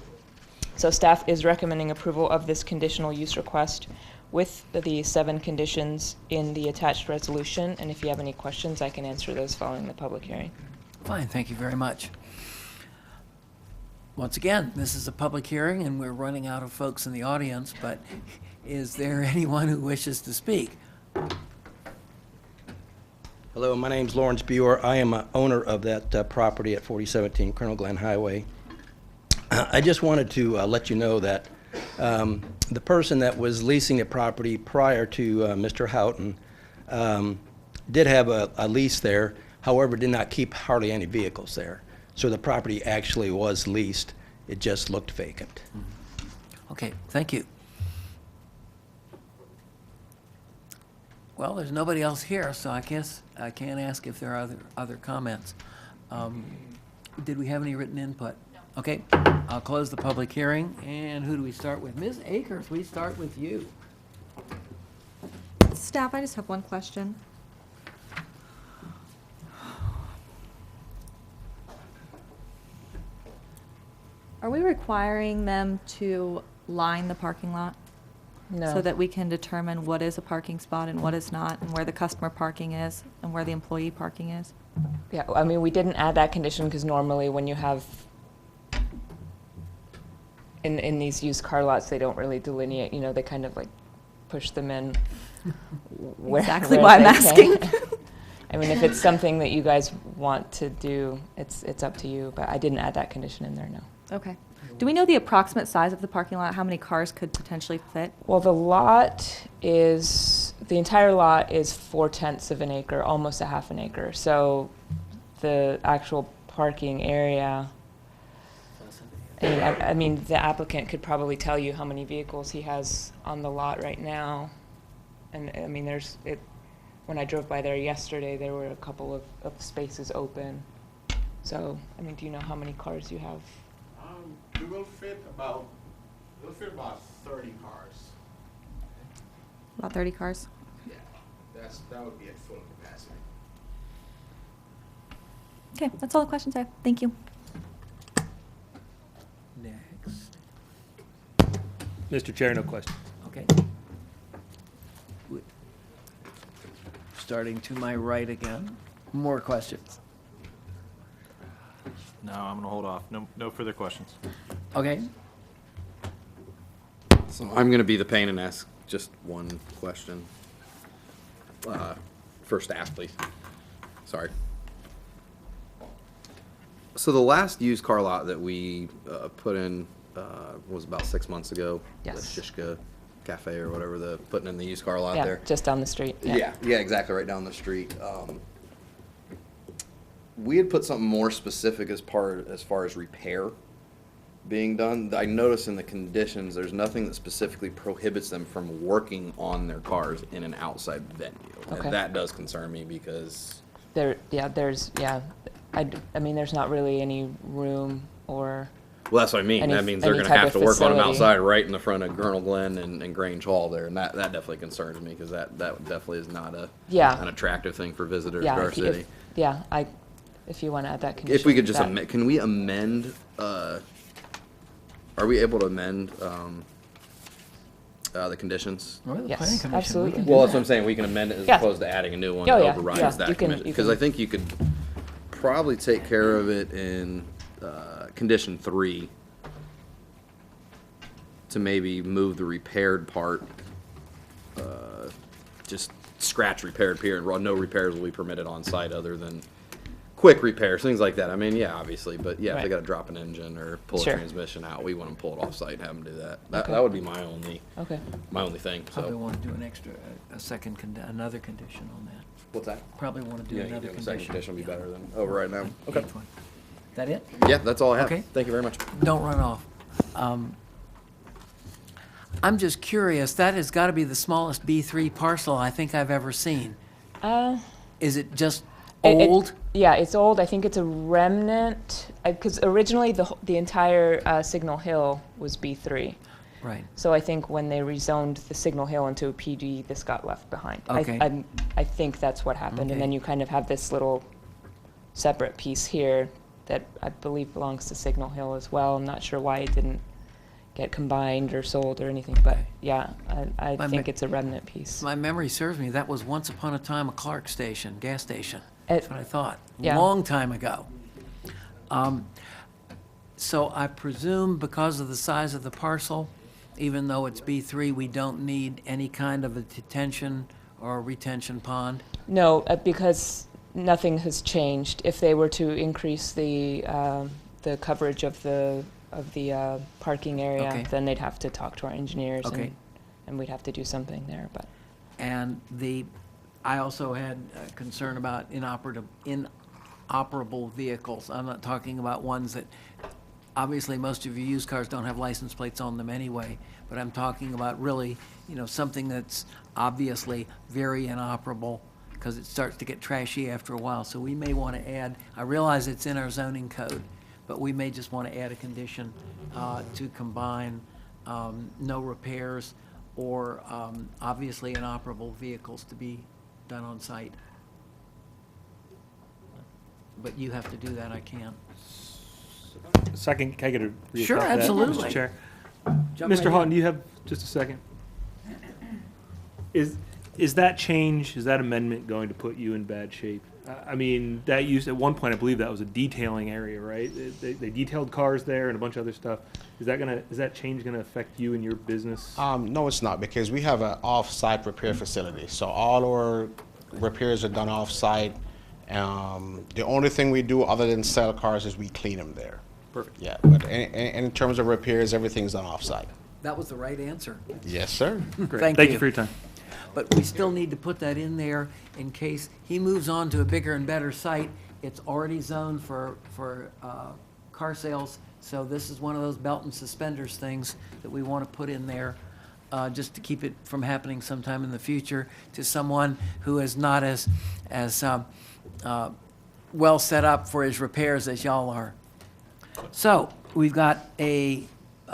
So staff is recommending approval of this conditional use request with the 7 conditions in the attached resolution, and if you have any questions, I can answer those following the public hearing. Fine, thank you very much. Once again, this is a public hearing, and we're running out of folks in the audience, but is there anyone who wishes to speak? Hello, my name's Lawrence Buer. I am an owner of that property at 4017 Colonel Glenn Highway. I just wanted to let you know that the person that was leasing the property prior to Mr. Houghton did have a lease there, however, did not keep hardly any vehicles there. So the property actually was leased. It just looked vacant. Okay, thank you. Well, there's nobody else here, so I guess I can't ask if there are other comments. Did we have any written input? No. Okay, I'll close the public hearing. And who do we start with? Ms. Akers, we start with you. Staff, I just have one question. Are we requiring them to line the parking lot? No. So that we can determine what is a parking spot and what is not, and where the customer parking is, and where the employee parking is? Yeah, I mean, we didn't add that condition because normally when you have, in these used car lots, they don't really delineate, you know, they kind of like push them in. Exactly why I'm asking. I mean, if it's something that you guys want to do, it's up to you, but I didn't add that condition in there, no. Okay. Do we know the approximate size of the parking lot? How many cars could potentially fit? Well, the entire lot is 4/10 of an acre, almost a half an acre. So the actual parking area, I mean, the applicant could probably tell you how many vehicles he has on the lot right now. And I mean, when I drove by there yesterday, there were a couple of spaces open. So, I mean, do you know how many cars you have? It will fit about 30 cars. About 30 cars? Yeah, that would be at full capacity. Okay, that's all the questions I have. Thank you. Next. Mr. Chair, no questions. Okay. Starting to my right again. More questions. No, I'm gonna hold off. No further questions. Okay. So I'm going to be the pain and ask just one question. For staff, please. Sorry. So the last used car lot that we put in was about 6 months ago. Yes. The Shishka Cafe or whatever, putting in the used car lot Yeah, there. just down the street. Yeah, exactly, right down the street. We had put something more specific as far as repair being done. I noticed in the conditions, there's nothing that specifically prohibits them from working on their cars in an outside venue. Okay. And that does concern me because I mean, there's not really any room or. well, that's what I mean. Any- That means they're any going to type have of to work on them facility. outside, right in the front of Colonel Glenn and Grange Hall there, and that definitely concerns me because that definitely is not an attractive thing for visitors to our city. If you want to add that condition. If we could just amend, can we amend? Are we able to amend the conditions? Well, the Yes, planning commission, absolutely. we can do Well, that's that. what I'm saying. We can amend it as Yeah. opposed to adding a new one Oh, that yeah, overrides yeah. that You can- commission. you Because can- I think you could probably take care of it in condition 3 to maybe move the repaired part. Just scratch repaired period. No repairs will be permitted on site other than quick repairs, things like that. I mean, yeah, obviously, but yeah, if they Right. got to drop an engine or pull Sure. a transmission out, we want to pull it off site and have them do that. That, Okay. that would be my only thing. Probably So want to do another condition on that. what's that? Probably want to do Yeah, another the second condition. condition would be better than override now. Okay. Each one. That it? Yeah, that's all I have. Okay. Thank you very much. Don't run off. I'm just curious, that has got to be the smallest B3 parcel I think I've ever seen. Is it just It- old? Yeah, it's old. I think it's a remnant, because originally the entire Signal Hill was B3. Right. So I think when they rezoned the Signal Hill into a PD, this got left behind. Okay. I think that's what happened. Okay. And then you kind of have this little separate piece here that I believe belongs to Signal Hill as well. I'm not sure why it didn't get combined or sold or anything, but yeah, I My think me- it's a remnant piece. My memory serves me, that was once upon a time a Clark station, gas station. It- That's what I thought, yeah. long time ago. So I presume because of the size of the parcel, even though it's B3, we don't need any kind of a detention or a retention pond? No, because nothing has changed. If they were to increase the coverage of the parking area, Okay. then they'd have to talk to our engineers, Okay. and we'd have to do something there. But And I also had a concern about inoperable vehicles. I'm not talking about ones that, obviously, most of your used cars don't have license plates on them anyway, but I'm talking about really, something that's obviously very inoperable, because it starts to get trashy after a while. So we may want to add, I realize it's in our zoning code, but we may just want to add a condition to combine no repairs or obviously inoperable vehicles to be done on site. But you have to do that, I can't. Second, can I get a reassess Sure, that, absolutely. Mr. Chair? Jump right Mr. Houghton, in. do you have just a second? Is that change, is that amendment going to put you in bad shape? I mean, that used, at one point, I believe that was a detailing area, right? They detailed cars there and a bunch of other stuff. Is that change gonna affect you and your business? No, it's not, because we have an off-site repair facility. So all our repairs are done off-site. The only thing we do other than sell cars is we clean them there. Perfect. Yeah, but in terms of repairs, everything's done off-site. That was the right answer. Yes, sir. Thank Thank you for your time. But we still need to put that in there in case he moves on to a bigger and better site. It's already zoned for car sales, so this is one of those belt and suspenders things that we want to put in there, just to keep it from happening sometime in the future to someone who is not as well set up for his repairs as y'all are. So, we've got a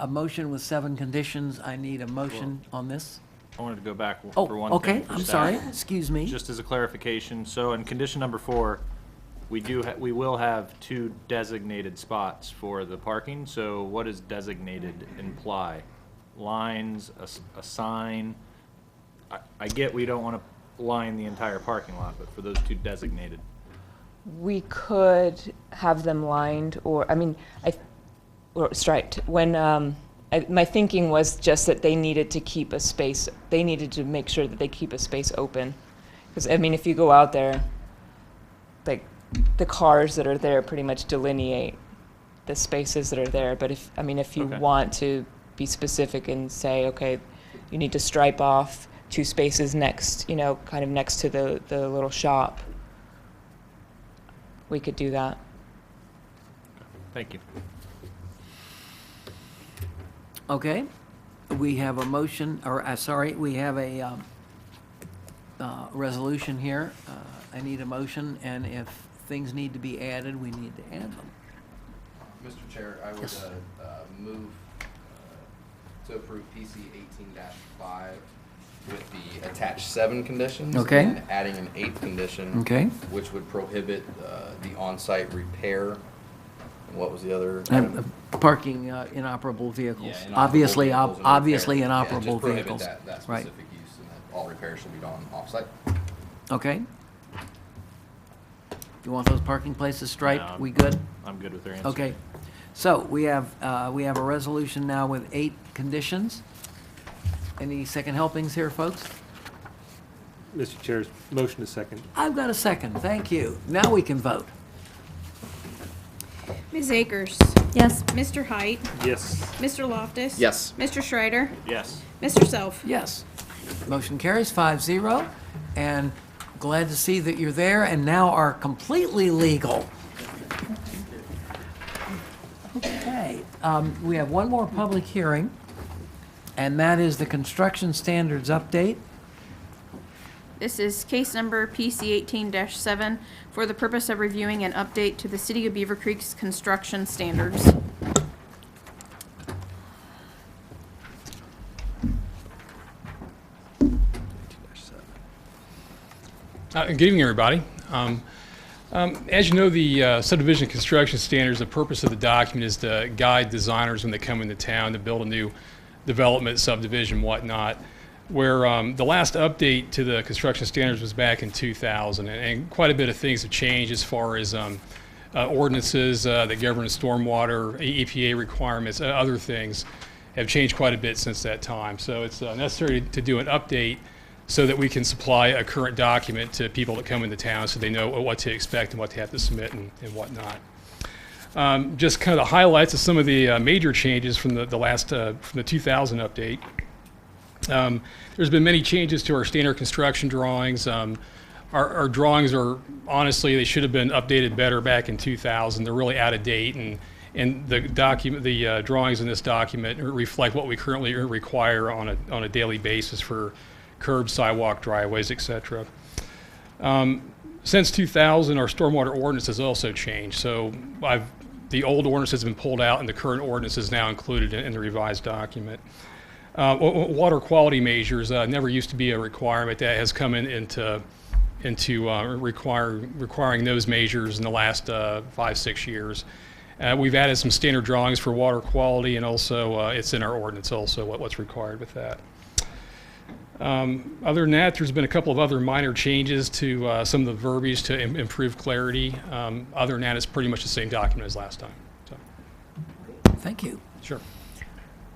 motion with 7 conditions. I need a motion on this. I wanted to go back Oh, for one okay, thing. for I'm staff. sorry, excuse me. Just as a clarification, so in condition number 4, we will have 2 designated spots for the parking. So what does designated imply? Lines, a sign? I get we don't want to line the entire parking lot, but for those 2 designated. we could have them lined, or or striped. When my thinking was just that they needed to keep a space. They needed to make sure that they keep a space open, because if you go out there, like the cars that are there pretty much delineate the spaces that are there. But if you Okay. want to be specific and say, okay, you need to stripe off 2 spaces next, kind of next to the little shop, we could do that. Thank you. Okay, we have a motion, or, we have a resolution here. I need a motion, and if things need to be added, we need to add them. Mr. Chair, I would Yes. move to approve PC 18-5 with the attached 7 conditions. Okay. And adding an 8th condition. Okay. Which would prohibit the on-site repair. And what was the other And item? parking inoperable vehicles. Yeah, inoperable Obviously, vehicles and obviously repair. Yeah, inoperable just prohibit vehicles. that Right. specific use, and that all repairs should be done off-site. Okay. You want those parking places striped? No, We good? I'm good with their answer. Okay. So we have a resolution now with 8 conditions. Any second helpings here, folks? Mr. Chair's motion is second. I've got a second. Thank you. Now we can vote. Ms. Akers? Yes. Mr. Height? Yes. Mr. Loftus? Yes. Mr. Schreider? Yes. Mr. Self? Yes. Motion carries 5-0. And glad to see that you're there and now are completely legal. Okay. We have one more public hearing, and that is the construction standards update. This is case number PC 18-7 for the purpose of reviewing an update to the City of Beaver Creek's construction standards. Good evening, everybody. As you know, the subdivision construction standards, the purpose of the document is to guide designers when they come into town to build a new development, subdivision, whatnot. Where the last update to the construction standards was back in 2000, and quite a bit of things have changed as far as ordinances that govern stormwater, EPA requirements, other things have changed quite a bit since that time. So it's necessary to do an update so that we can supply a current document to people that come into town so they know what to expect and what they have to submit and whatnot. Just kind of the highlights of some of the major changes from the last, from the 2000 update. There's been many changes to our standard construction drawings. Our drawings are, honestly, they should have been updated better back in 2000. They're really out of date, and the document, the drawings in this document reflect what we currently require on a daily basis for curbs, sidewalk, driveways, etc. Since 2000, our stormwater ordinance has also changed. So the old ordinance has been pulled out, and the current ordinance is now included in the revised document. Water quality measures never used to be a requirement. That has come into requiring those measures in the last 5-6 years. We've added some standard drawings for water quality, and also it's in our ordinance also what's required with that. Other than that, there's been a couple of other minor changes to some of the verbiage to improve clarity. Other than that, it's pretty much the same document as last time. So. Thank you. Sure.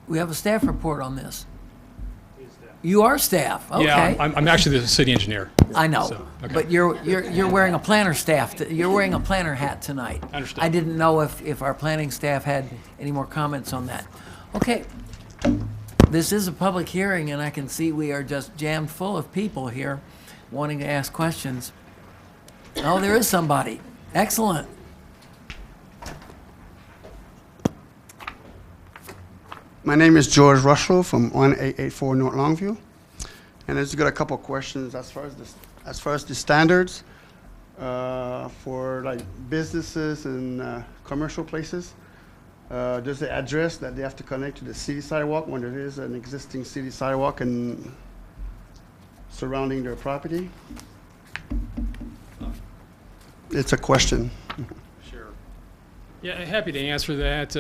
We have a staff report on this. You are staff, okay. Yeah, I'm actually the city engineer. I know, So, okay. but you're wearing a planner staff. You're wearing a planner hat tonight. Understood. I didn't know if our planning staff had any more comments on that. Okay. This is a public hearing, and I can see we are just jammed full of people here wanting to ask questions. Oh, there is somebody. Excellent. My name is George Rushlow from 1884 North Longview, and I just got a couple of questions as far as the standards for like businesses and commercial places. Does it address that they have to connect to the city sidewalk when there is an existing city sidewalk and surrounding their property? It's a question. Sure. Yeah, happy to answer that.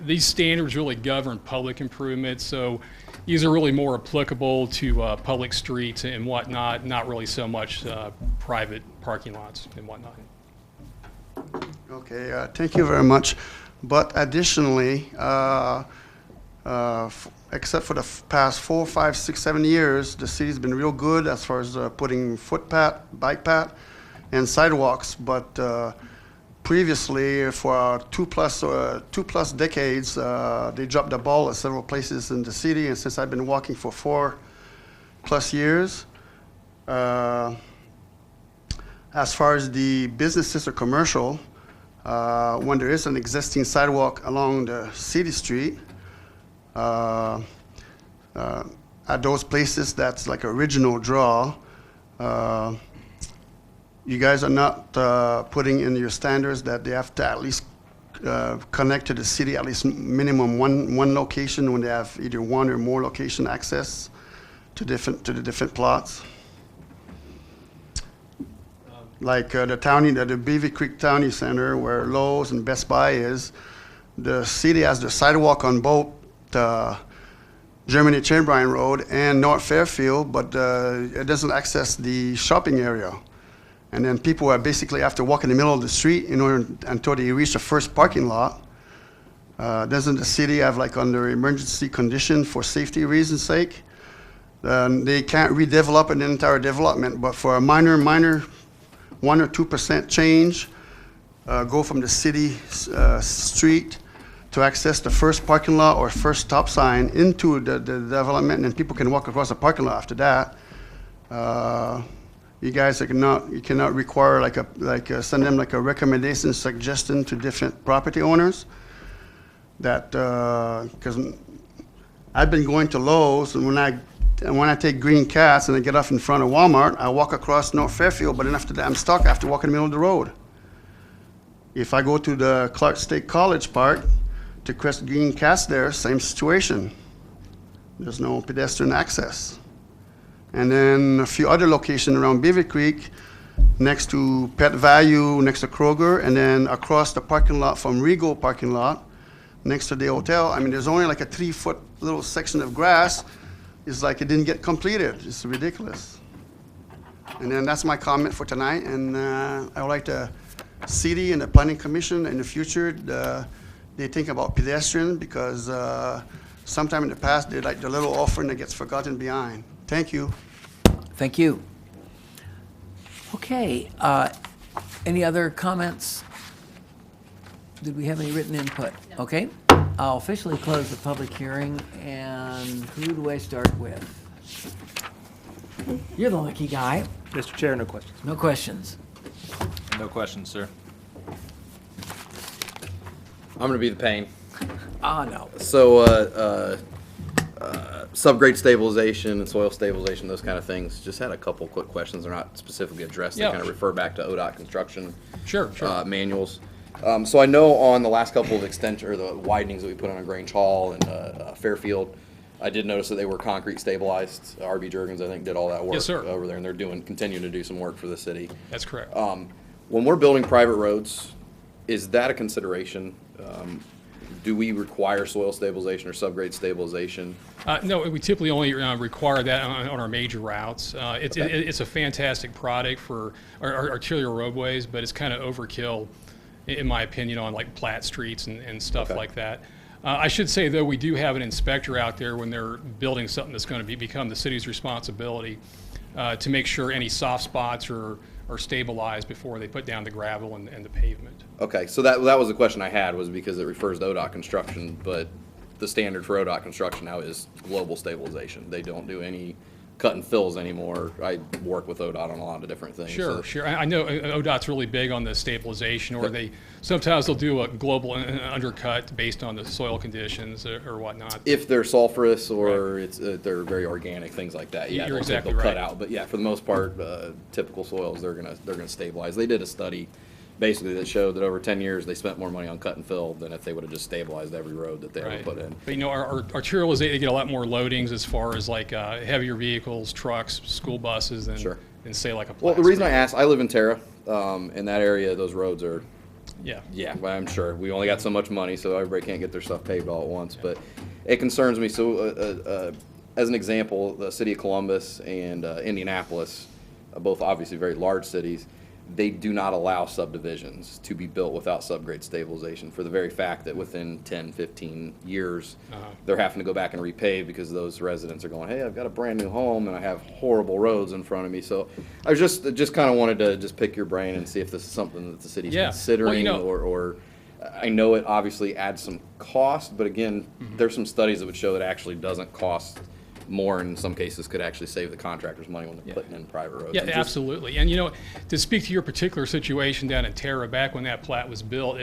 These standards really govern public improvements, so these are really more applicable to public streets and whatnot, not really so much private parking lots and whatnot. Okay, thank you very much. But additionally, except for the past 4, 5, 6, 7 years, the city's been real good as far as putting footpath, bike path, and sidewalks. But previously, for two plus decades, they dropped the ball at several places in the city. And since I've been walking for 4+ years, as far as the businesses or commercial, when there is an existing sidewalk along the city street, at those places that's like original draw, you guys are not putting in your standards that they have to at least connect to the city, at least minimum one location when they have either one or more location access to the different plots. Like the Beavercreek County Center, where Lowe's and Best Buy is, the city has the sidewalk on both Germany Chamberlain Road and North Fairfield, but it doesn't access the shopping area. And then people basically have to walk in the middle of the street in order until they reach the first parking lot. Doesn't the city have, like, under emergency condition for safety reasons' sake? They can't redevelop an entire development, but for a minor 1 or 2% change, go from the city street to access the first parking lot or first stop sign into the development, and people can walk across the parking lot after that. You guys cannot require send them like a recommendation suggestion to different property owners that, because I've been going to Lowe's, and when I And when I take Green Cats and I get off in front of Walmart, I walk across North Fairfield, but then after that, I'm stuck. I have to walk in the middle of the road. If I go to the Clark State College Park to cross Green Cats there, same situation. There's no pedestrian access. And then a few other locations around Beavercreek, next to Pet Value, next to Kroger, and then across the parking lot from Regal parking lot, next to the hotel. I mean, there's only like a 3-foot little section of grass. It's like it didn't get completed. It's ridiculous. And then that's my comment for tonight. And I would like the city and the planning commission in the future, they think about pedestrian because sometime in the past, they like the little offering that gets forgotten behind. Thank you. Thank you. Okay, any other comments? Did we have any written input? No. Okay, I'll officially close the public hearing, and who do I start with? You're the lucky guy. Mr. Chair, no questions. No questions. No questions, sir. I'm going to be the pain. No. So, subgrade stabilization and soil stabilization, those kind of things. Just had a couple quick questions. They're not specifically addressed. Yeah. They kind of refer back to ODOT construction Sure. manuals. So I know on the last couple of extension or the widenings that we put on Grange Hall and Fairfield, I did notice that they were concrete stabilized. RB Juergens, I think, did all that work Yes, sir. over there, and they're continuing to do some work for the city. That's correct. When we're building private roads, is that a consideration? Do we require soil stabilization or subgrade stabilization? No, we typically only require that on our major routes. It's Okay. it's a fantastic product for our arterial roadways, but it's kind of overkill, in my opinion, on like Platte streets and stuff Okay. like that. I should say, though, we do have an inspector out there when they're building something that's going to become the city's responsibility to make sure any soft spots are stabilized before they put down the gravel and the pavement. Okay, so that was the question I had, was because it refers to ODOT construction, but the standard for ODOT construction now is global stabilization. They don't do any cut and fills anymore. I work with ODOT on a lot of different things. Sure, so- sure. I know ODOT's really big on the stabilization, or Yep. sometimes they'll do a global undercut based on the soil conditions or whatnot. If they're sulfurous or they're very organic, things like that, yeah, You're they'll exactly cut right. out. But yeah, for the most part, typical soils, they're gonna stabilize. They did a study basically that showed that over 10 years they spent more money on cut and fill than if they would have just stabilized every road that they ever Right. put in. But our arterials, they get a lot more loadings as far as like heavier vehicles, trucks, school buses than say like a Well, the Platte reason I street. asked, I live in Terra. In that area, those roads are, Yeah. yeah, well, I'm sure. We only got so much money, so everybody can't get their stuff paved all at once. But it concerns me. So, as an example, the city of Columbus and Indianapolis, both obviously very large cities, they do not allow subdivisions to be built without subgrade stabilization for the very fact that within 10, 15 years, they're having to go back and repave because those residents are going, hey, I've got a brand new home and I have horrible roads in front of me. So I was just kind of wanted to just pick your brain and see if this is something that the city's Yeah. Well, considering, you know- or I know it obviously adds some cost, but again, there's some studies that would show that it actually doesn't cost more, in some cases could actually save the contractors money when they're putting in private roads. Yeah, I'm just- absolutely. And to speak to your particular situation down in Terra, back when that plat was built,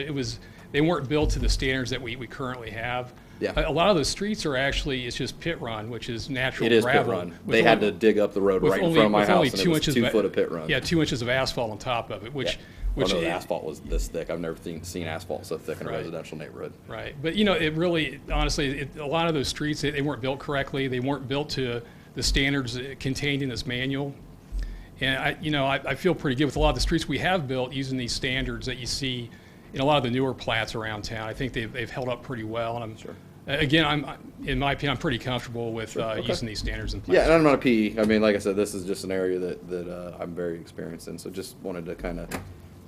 they weren't built to the standards that we currently have. Yeah. A lot of the streets are actually, it's just pit run, which is natural It is gravel. pit run. with They had only- to dig up the road with right in only- front of my with only house, and it 2 was inches 2 of- foot of pit run. Yeah, 2 inches of asphalt on top of it, which No, the asphalt was this thick. I've never seen asphalt so thick in a Right. residential neighborhood. Right, but it really, honestly, a lot of those streets, they weren't built correctly. They weren't built to the standards contained in this manual. And I feel pretty good with a lot of the streets we have built using these standards that you see in a lot of the newer plats around town. I think they've held up pretty well. And again, in my opinion, I'm pretty comfortable with Okay. using these standards in place. Yeah, and I'm not a PE. I mean, like I said, this is just an area that I'm very experienced in. So just wanted to kind of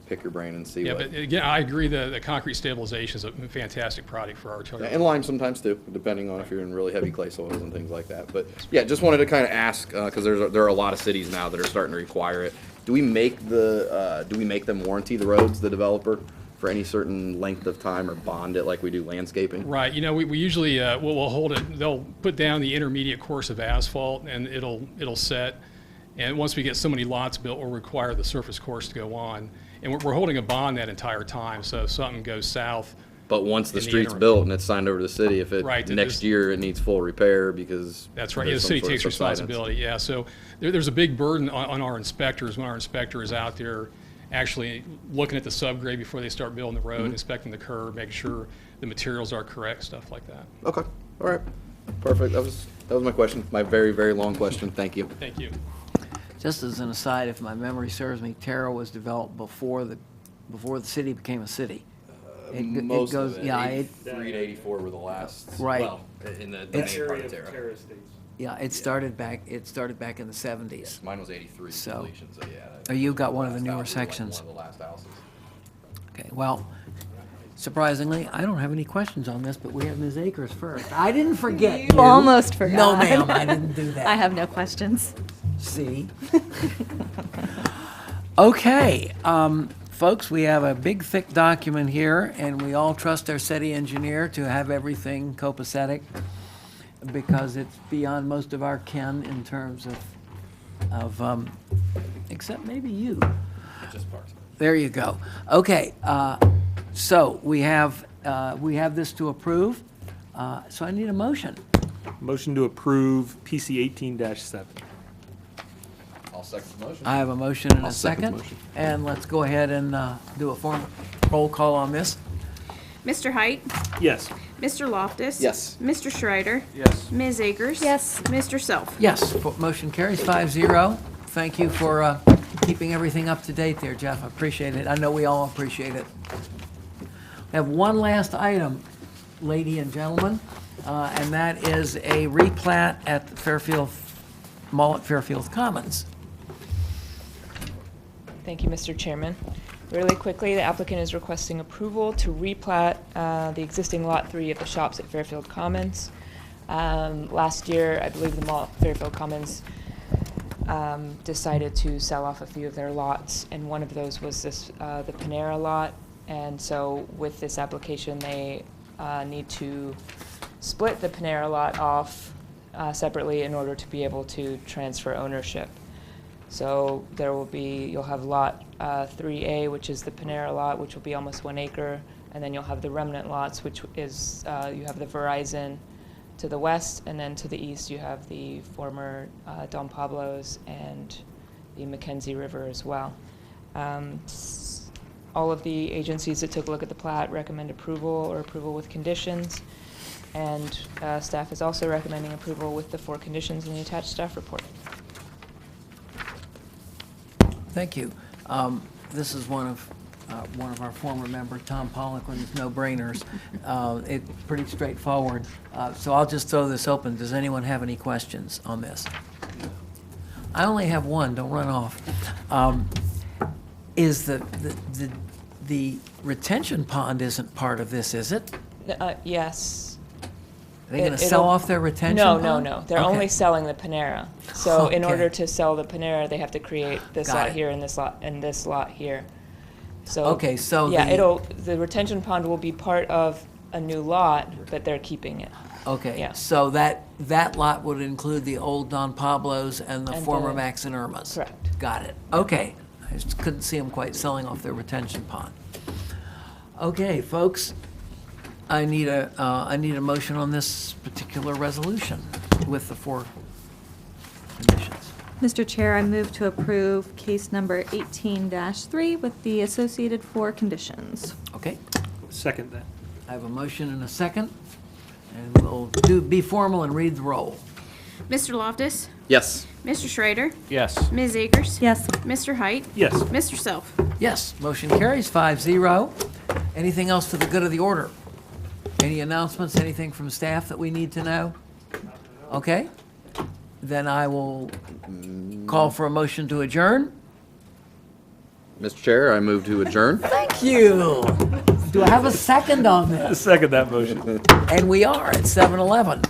pick your brain and see Yeah, what. but again, I agree the concrete stabilization is a fantastic product for arterial. And lime sometimes too, depending on if you're in really heavy clay soils and things like that. But yeah, just wanted to kind of ask because there are a lot of cities now that are starting to require it. Do we make them warranty the roads, the developer, for any certain length of time, or bond it like we do landscaping? Right. We usually we'll hold it. They'll put down the intermediate course of asphalt, and it'll set. And once we get so many lots built, we'll require the surface course to go on. And we're holding a bond that entire time. So if something goes south, But once the in the street's interim. built and it's signed over to the city, if Right, next year it needs full repair because. That's right. Yeah, the there's some city sort of takes subsidence. responsibility. Yeah, so there's a big burden on our inspectors when our inspector is out there actually looking at the subgrade before they start building the road, Mhm. inspecting the curb, making sure the materials are correct, stuff like that. Okay, all right, perfect. That was my question, my very, very long question. Thank you. Thank you. Just as an aside, if my memory serves me, Terra was developed before the city became a city. Most goes, of it, yeah, 83 to 84 were the last. Right. Well, in the It's- main part of Terra. Yeah, it started back in the 70s. Mine was 83 So, completion, so yeah. oh, you got one of the Last newer house was like sections. One of the last houses. Okay, well, surprisingly, I don't have any questions on this, but we have Ms. Akers first. I didn't forget you. You almost forgot. No, ma'am, I didn't do that. I have no questions. See? Okay, folks, we have a big, thick document here, and we all trust our city engineer to have everything copacetic because it's beyond most of our ken in terms of except maybe you. Just parts. There you go. Okay, so we have this to approve, so I need a motion. Motion to approve PC 18-7. I'll second the motion. I have a motion and I'll a second the second. motion. And let's go ahead and do a formal roll call on this. Mr. Height? Yes. Mr. Loftus? Yes. Mr. Schreider? Yes. Ms. Akers? Yes. Mr. Self? Yes, motion carries 5-0. Thank you for keeping everything up to date there, Jeff. I appreciate it. I know we all appreciate it. We have one last item, lady and gentlemen, and that is a replat at the Fairfield Mall at Fairfield Commons. Thank you, Mr. Chairman. Really quickly, the applicant is requesting approval to replat the existing Lot 3 of the shops at Fairfield Commons. Last year, I believe the mall at Fairfield Commons decided to sell off a few of their lots, and one of those was this the Panera lot. And so with this application, they need to split the Panera lot off separately in order to be able to transfer ownership. So there will be, you'll have lot 3A, which is the Panera lot, which will be almost 1 acre, and then you'll have the remnant lots, which is, you have the Verizon to the west, and then to the east you have the former Don Pablo's and the Mackenzie River as well. All of the agencies that took a look at the plat recommend approval or approval with conditions, and staff is also recommending approval with the 4 conditions in the attached staff report. Thank you. This is one of our former member, Tom Pollock, one of his no-brainers. It's pretty straightforward. So I'll just throw this open. Does anyone have any questions on this? I only have one. Don't run off. Is the retention pond isn't part of this, is it? Yes. Are they going to sell off their retention pond? No. They're Okay. only selling the Panera. So in Okay. order to sell the Panera, they have to create this Got lot it. here and this lot here. So Okay, so yeah, the- the retention pond will be part of a new lot, but they're keeping it. Okay, Yeah. so that lot would include the old Don Pablo's and the And former the- Max and Irma's? Correct. Got it. Okay. I just couldn't see them quite selling off their retention pond. Okay, folks, I need a motion on this particular resolution with the 4 conditions. Mr. Chair, I move to approve case number 18-3 with the associated 4 conditions. Okay, Second that. I have a motion and a second, and we'll be formal and read the roll. Mr. Loftus? Yes. Mr. Schreider? Yes. Ms. Akers? Yes. Mr. Height? Yes. Mr. Self? Yes, motion carries 5-0. Anything else for the good of the order? Any announcements, anything from staff that we need to know? Okay, then I will call for a motion to adjourn. Mr. Chair, I move to adjourn. Thank you. Do I have a second on this? Second that motion. And we are at 7:11.